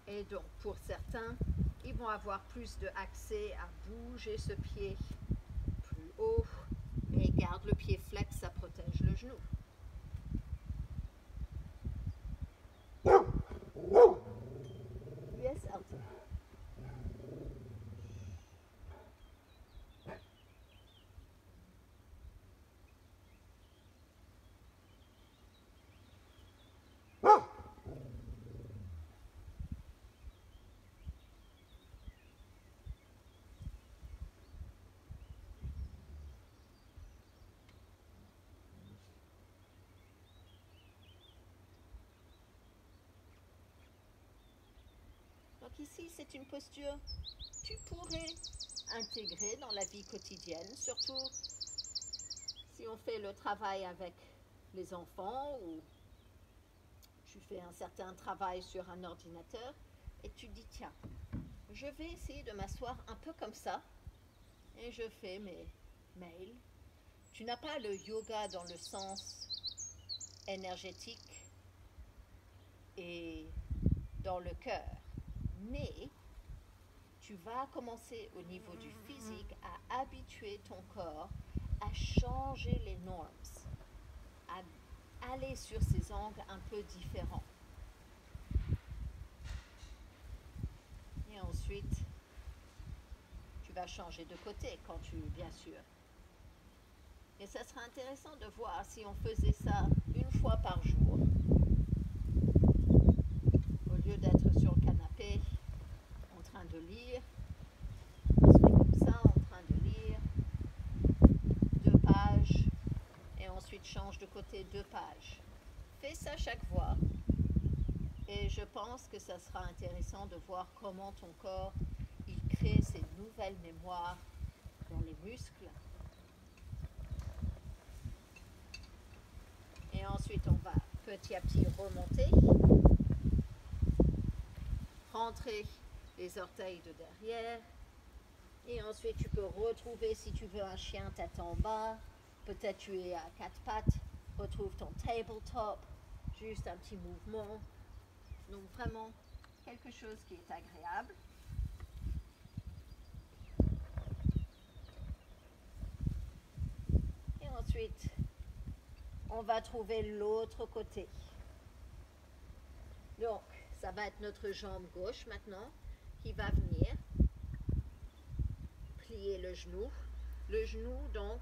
Et donc, pour certains, ils vont avoir plus d'accès à bouger ce pied plus haut, mais garde le pied flex, ça protège le genou. Yes, Alton. Donc ici, c'est une posture que tu pourrais intégrer dans la vie quotidienne, surtout si on fait le travail avec les enfants ou tu fais un certain travail sur un ordinateur et tu dis tiens, je vais essayer de m'asseoir un peu comme ça et je fais mes mails. Tu n'as pas le yoga dans le sens énergétique et dans le cœur, mais tu vas commencer au niveau du physique à habituer ton corps à changer les normes, à aller sur ces angles un peu différents. Et ensuite, tu vas changer de côté quand tu, bien sûr. Et ça sera intéressant de voir si on faisait ça une fois par jour. Au lieu d'être sur le canapé, en train de lire, on se met comme ça, en train de lire 2 pages, et ensuite change de côté 2 pages. Fais ça chaque fois. Et je pense que ça sera intéressant de voir comment ton corps il crée ces nouvelles mémoires dans les muscles. Et ensuite, on va petit à petit remonter. Rentrer les orteils de derrière. Et ensuite, tu peux retrouver, si tu veux, un chien tête en bas. Peut-être tu es à 4 pattes. Retrouve ton tabletop. Juste un petit mouvement. Donc vraiment, quelque chose qui est agréable. Et ensuite, on va trouver l'autre côté. Donc, ça va être notre jambe gauche maintenant qui va venir plier le genou. Le genou, donc,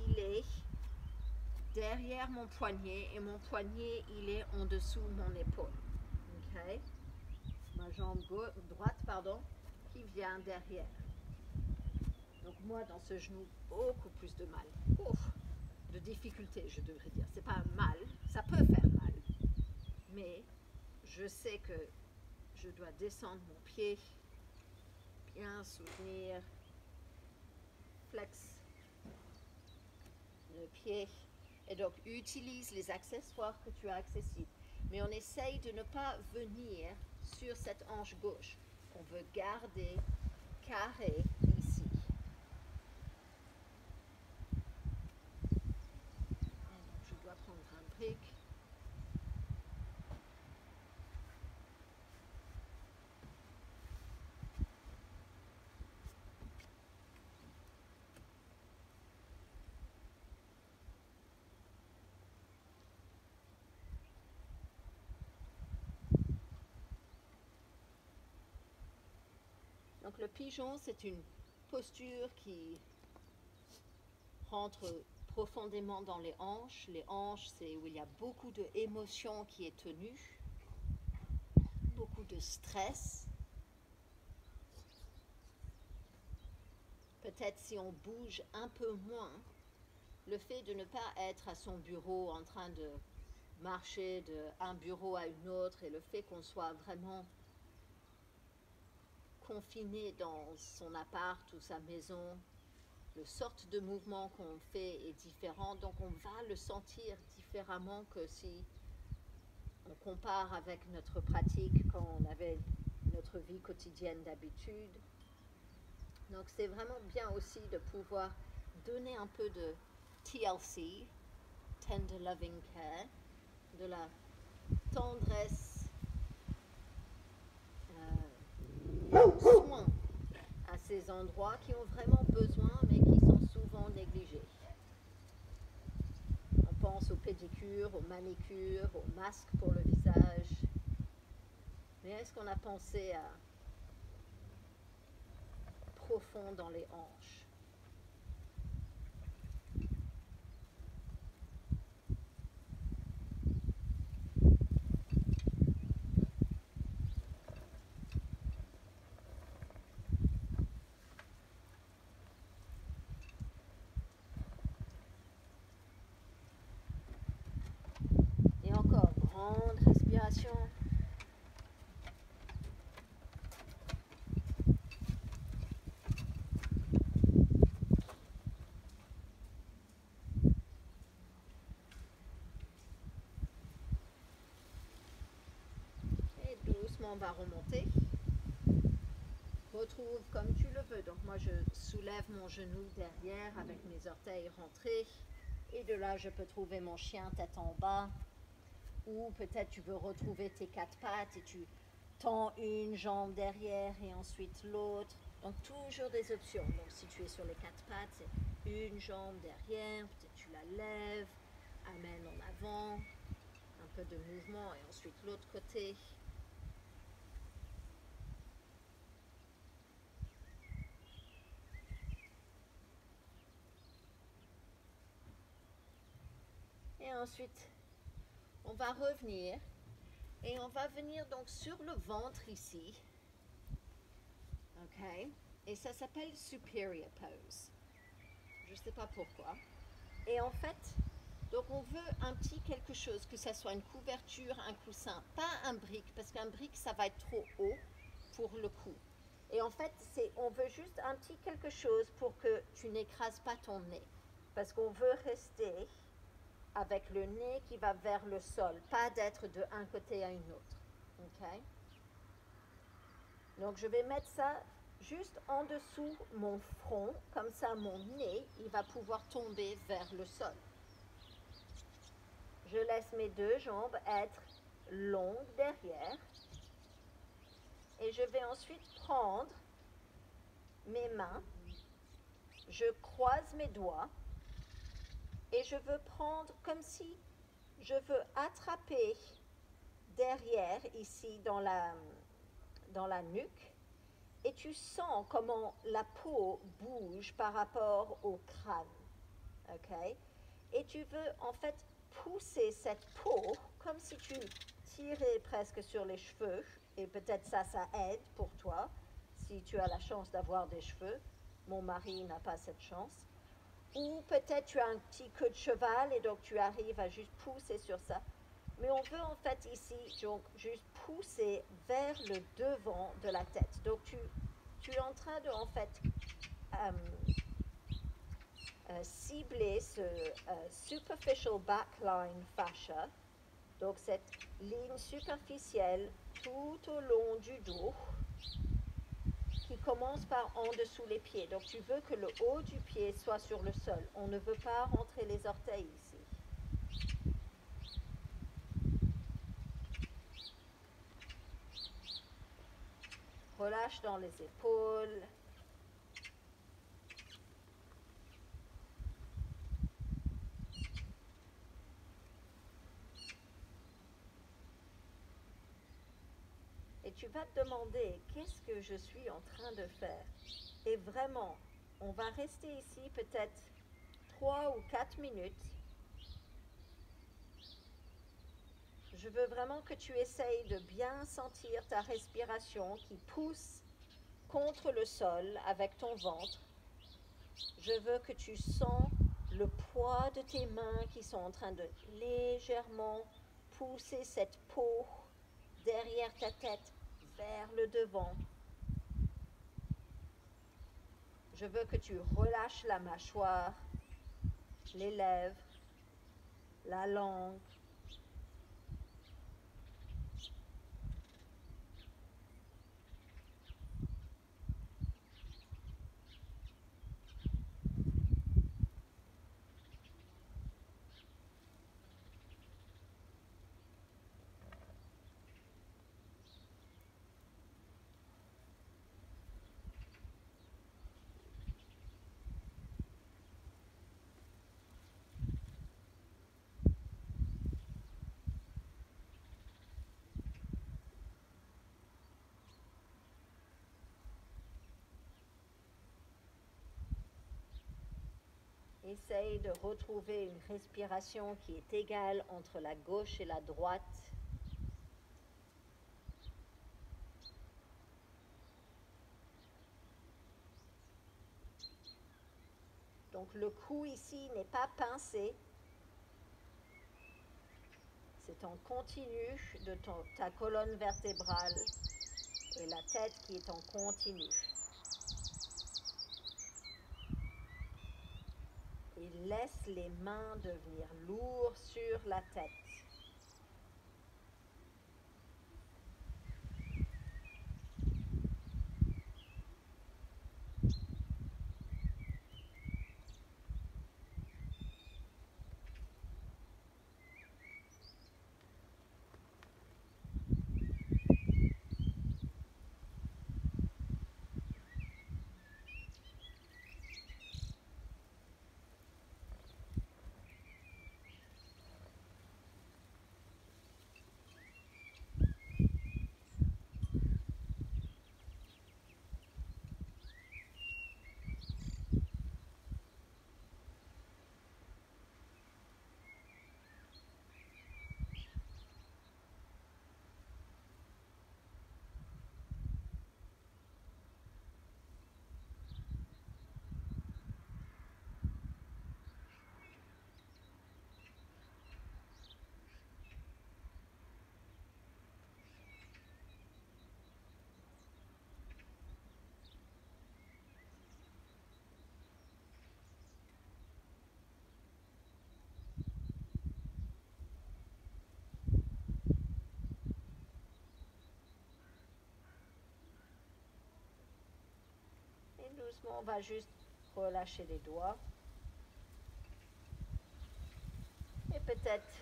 il est derrière mon poignet et mon poignet, il est en dessous de mon épaule. Ok? Ma jambe droite, pardon, qui vient derrière. Donc moi, dans ce genou, beaucoup plus de mal. Ouf, de difficulté, je devrais dire. C'est pas mal, ça peut faire mal. Mais je sais que je dois descendre mon pied, bien soutenir, flex le pied. Et donc, utilise les accessoires que tu as accessibles. Mais on essaye de ne pas venir sur cette hanche gauche. On veut garder carré ici. Et donc, je dois prendre un brick. Donc le pigeon, c'est une posture qui rentre profondément dans les hanches. Les hanches, c'est où il y a beaucoup d'émotions qui est tenue, beaucoup de stress. Peut-être si on bouge un peu moins, le fait de ne pas être à son bureau en train de marcher d'un bureau à une autre et le fait qu'on soit vraiment confiné dans son appart ou sa maison, le sorte de mouvement qu'on fait est différent, donc on va le sentir différemment que si on compare avec notre pratique quand on avait notre vie quotidienne d'habitude. Donc c'est vraiment bien aussi de pouvoir donner un peu de TLC, Tender Loving Care, de la tendresse, soin à ces endroits qui ont vraiment besoin mais qui sont souvent négligés. On pense aux pédicures, aux manicures, aux masques pour le visage. Mais est-ce qu'on a pensé à profond dans les hanches? Et encore, grande respiration. Et doucement, on va remonter. Retrouve comme tu le veux. Donc moi, je soulève mon genou derrière avec mes orteils rentrés. Et de là, je peux trouver mon chien tête en bas. Ou peut-être tu veux retrouver tes 4 pattes et tu tends une jambe derrière et ensuite l'autre. Donc toujours des options. Donc si tu es sur les 4 pattes, c'est une jambe derrière, peut-être tu la lèves, amène en avant, un peu de mouvement et ensuite l'autre côté. Et ensuite, on va revenir et on va venir donc sur le ventre ici. Ok? Et ça s'appelle Superior Pose. Je ne sais pas pourquoi. Et en fait, donc on veut un petit quelque chose, que ça soit une couverture, un coussin, pas un brick, parce qu'un brick, ça va être trop haut pour le cou. Et en fait, on veut juste un petit quelque chose pour que tu n'écrases pas ton nez. Parce qu'on veut rester avec le nez qui va vers le sol, pas d'être de un côté à une autre. Ok? Donc je vais mettre ça juste en dessous mon front, comme ça mon nez, il va pouvoir tomber vers le sol. Je laisse mes deux jambes être longues derrière et je vais ensuite prendre mes mains, je croise mes doigts et je veux prendre comme si je veux attraper derrière ici dans la nuque et tu sens comment la peau bouge par rapport au crâne. Ok? Et tu veux en fait pousser cette peau comme si tu tirais presque sur les cheveux, et peut-être ça aide pour toi si tu as la chance d'avoir des cheveux. Mon mari n'a pas cette chance. Ou peut-être tu as un petit queue de cheval et donc tu arrives à juste pousser sur ça. Mais on veut en fait ici donc juste pousser vers le devant de la tête. Donc tu es en train de en fait cibler ce superficial backline fascia, donc cette ligne superficielle tout au long du dos qui commence par en dessous les pieds. Donc tu veux que le haut du pied soit sur le sol. On ne veut pas rentrer les orteils ici. Relâche dans les épaules. Et tu vas te demander, qu'est-ce que je suis en train de faire? Et vraiment, on va rester ici peut-être 3 ou 4 minutes. Je veux vraiment que tu essayes de bien sentir ta respiration qui pousse contre le sol avec ton ventre. Je veux que tu sens le poids de tes mains qui sont en train de légèrement pousser cette peau derrière ta tête vers le devant. Je veux que tu relâches la mâchoire, les lèvres, la langue. Essaye de retrouver une respiration qui est égale entre la gauche et la droite. Donc le cou ici n'est pas pincé. C'est en continu de ta colonne vertébrale et la tête qui est en continu. Et laisse les mains devenir lourdes sur la tête. doucement, on va juste relâcher les doigts. Et peut-être,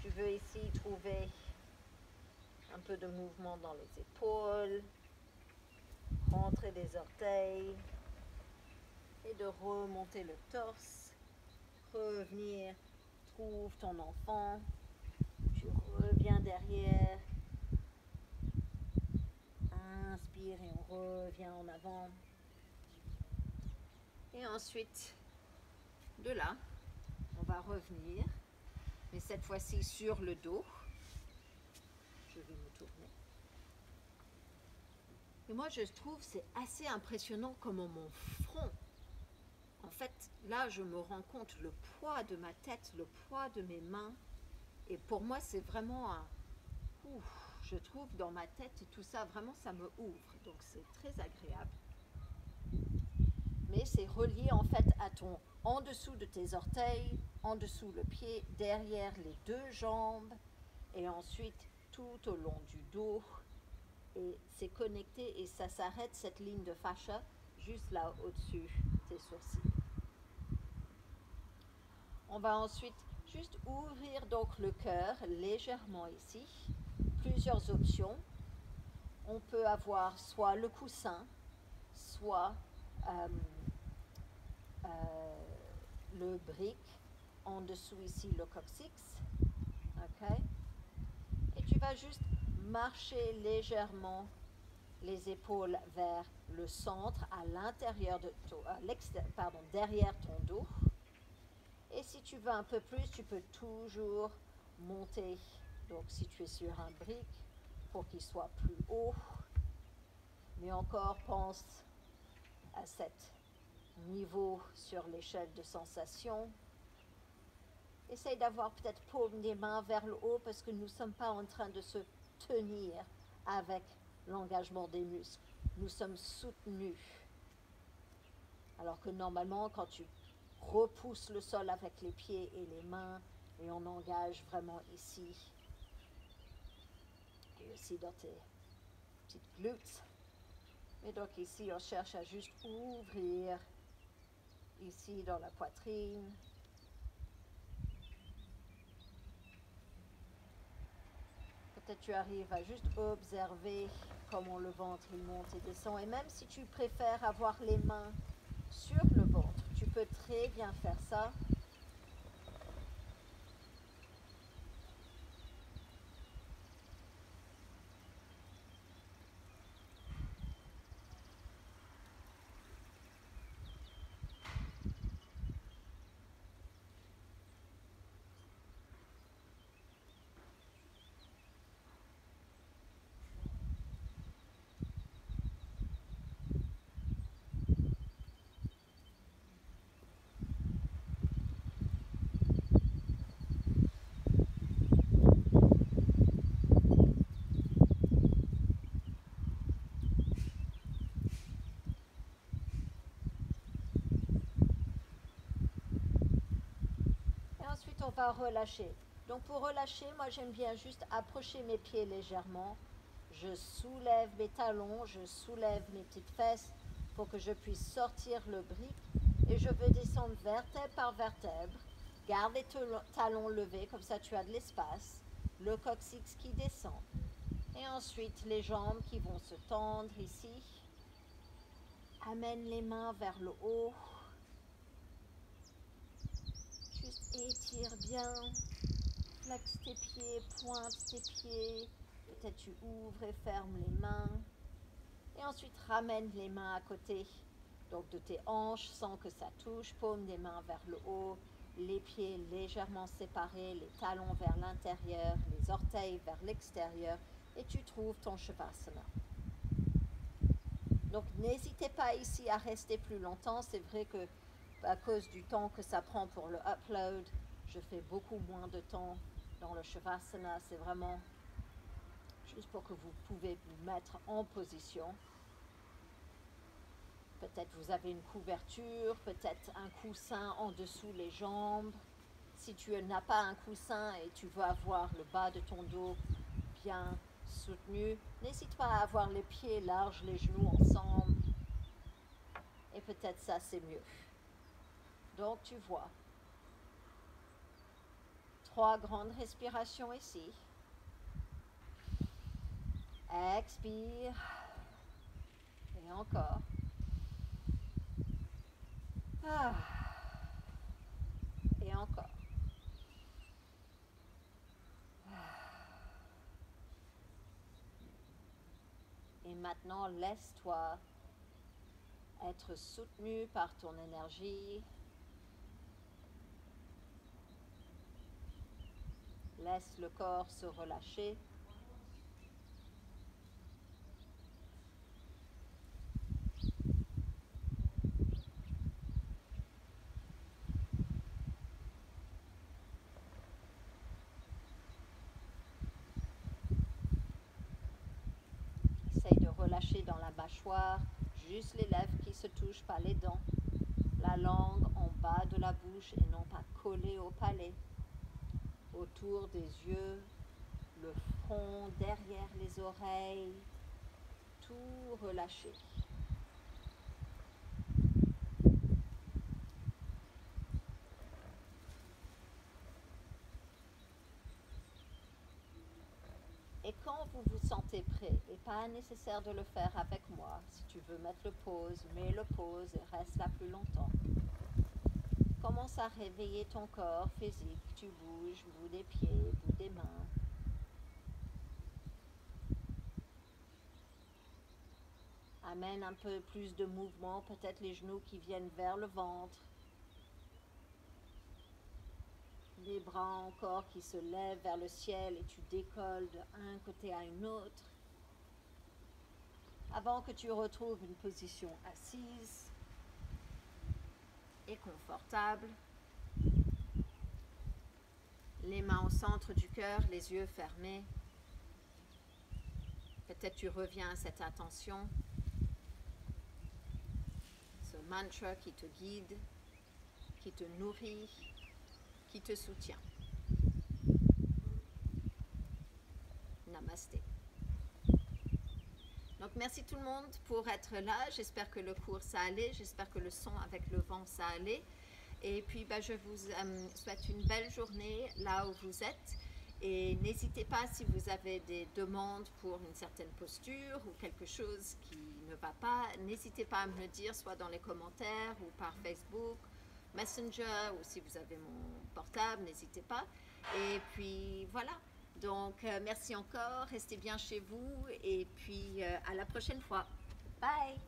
tu veux ici trouver un peu de mouvement dans les épaules, rentrer les orteils et de remonter le torse, revenir, trouve ton enfant, tu reviens derrière, inspire et on revient en avant. Et ensuite, de là, on va revenir, mais cette fois-ci sur le dos. Je vais me tourner. Et moi, je trouve c'est assez impressionnant comment mon front, en fait, là, je me rends compte le poids de ma tête, le poids de mes mains. Et pour moi, c'est vraiment un... je trouve dans ma tête, tout ça, vraiment, ça me ouvre. Donc, c'est très agréable. Mais c'est relié, en fait, à ton... en dessous de tes orteils, en dessous le pied, derrière les deux jambes. Et ensuite, tout au long du dos. Et c'est connecté et ça s'arrête, cette ligne de fascia, juste là au-dessus tes sourcils. On va ensuite juste ouvrir donc le cœur légèrement ici. Plusieurs options. On peut avoir soit le coussin, soit le brick, en dessous ici le coccyx. Ok. Et tu vas juste marcher légèrement les épaules vers le centre, à l'intérieur de ton, derrière ton dos. Et si tu veux un peu plus, tu peux toujours monter. Donc si tu es sur un brick, pour qu'il soit plus haut. Mais encore, pense à cet niveau sur l'échelle de sensation. Essaye d'avoir peut-être paume des mains vers le haut parce que nous ne sommes pas en train de se tenir avec l'engagement des muscles. Nous sommes soutenus. Alors que normalement, quand tu repousses le sol avec les pieds et les mains, et on engage vraiment ici, et aussi dans tes petites glutes. Et donc ici, on cherche à juste ouvrir, ici dans la poitrine. Peut-être tu arrives à juste observer comment le ventre il monte et descend. Et même si tu préfères avoir les mains sur le ventre, tu peux très bien faire ça. Ensuite, on va relâcher. Donc pour relâcher, moi j'aime bien juste approcher mes pieds légèrement. Je soulève mes talons, je soulève mes petites fesses pour que je puisse sortir le brick. Et je veux descendre vertèbre par vertèbre. Garde les talons levés, comme ça tu as de l'espace. Le coccyx qui descend. Et ensuite les jambes qui vont se tendre ici. Amène les mains vers le haut. Étire bien, flexe tes pieds, pointe tes pieds, peut-être tu ouvres et fermes les mains. Et ensuite ramène les mains à côté, donc de tes hanches sans que ça touche, paume des mains vers le haut, les pieds légèrement séparés, les talons vers l'intérieur, les orteils vers l'extérieur et tu trouves ton Shavasana. Donc n'hésitez pas ici à rester plus longtemps, c'est vrai que à cause du temps que ça prend pour le upload, je fais beaucoup moins de temps dans le Shavasana. C'est vraiment juste pour que vous pouvez vous mettre en position. Peut-être vous avez une couverture, peut-être un coussin en dessous les jambes. Si tu n'as pas un coussin et tu veux avoir le bas de ton dos bien soutenu, n'hésite pas à avoir les pieds larges, les genoux ensemble. Et peut-être ça, c'est mieux. Donc, tu vois, 3 grandes respirations ici. Expire. Et encore. Ah. Et encore. Et maintenant, laisse-toi être soutenu par ton énergie. Laisse le corps se relâcher. Essaye de relâcher dans la mâchoire, juste les lèvres qui se touchent, pas les dents. La langue en bas de la bouche et non pas collée au palais. Autour des yeux, le front, derrière les oreilles, tout relâché. Et quand vous vous sentez prêt, et pas nécessaire de le faire avec moi, si tu veux mettre le pause, mets le pause et reste là plus longtemps. Commence à réveiller ton corps physique, tu bouges, bout des pieds, bout des mains. Amène un peu plus de mouvement, peut-être les genoux qui viennent vers le ventre. Les bras encore qui se lèvent vers le ciel et tu décolles d'un côté à un autre. Avant que tu retrouves une position assise et confortable. Les mains au centre du cœur, les yeux fermés. Peut-être tu reviens à cette attention. Ce mantra qui te guide, qui te nourrit, qui te soutient. Namasté. Donc merci tout le monde pour être là. J'espère que le cours ça allait. J'espère que le son avec le vent ça allait. Et puis je vous souhaite une belle journée là où vous êtes. Et n'hésitez pas si vous avez des demandes pour une certaine posture ou quelque chose qui ne va pas. N'hésitez pas à me le dire, soit dans les commentaires ou par Facebook, Messenger, ou si vous avez mon portable, n'hésitez pas. Et puis voilà. Donc merci encore, restez bien chez vous et puis à la prochaine fois. Bye!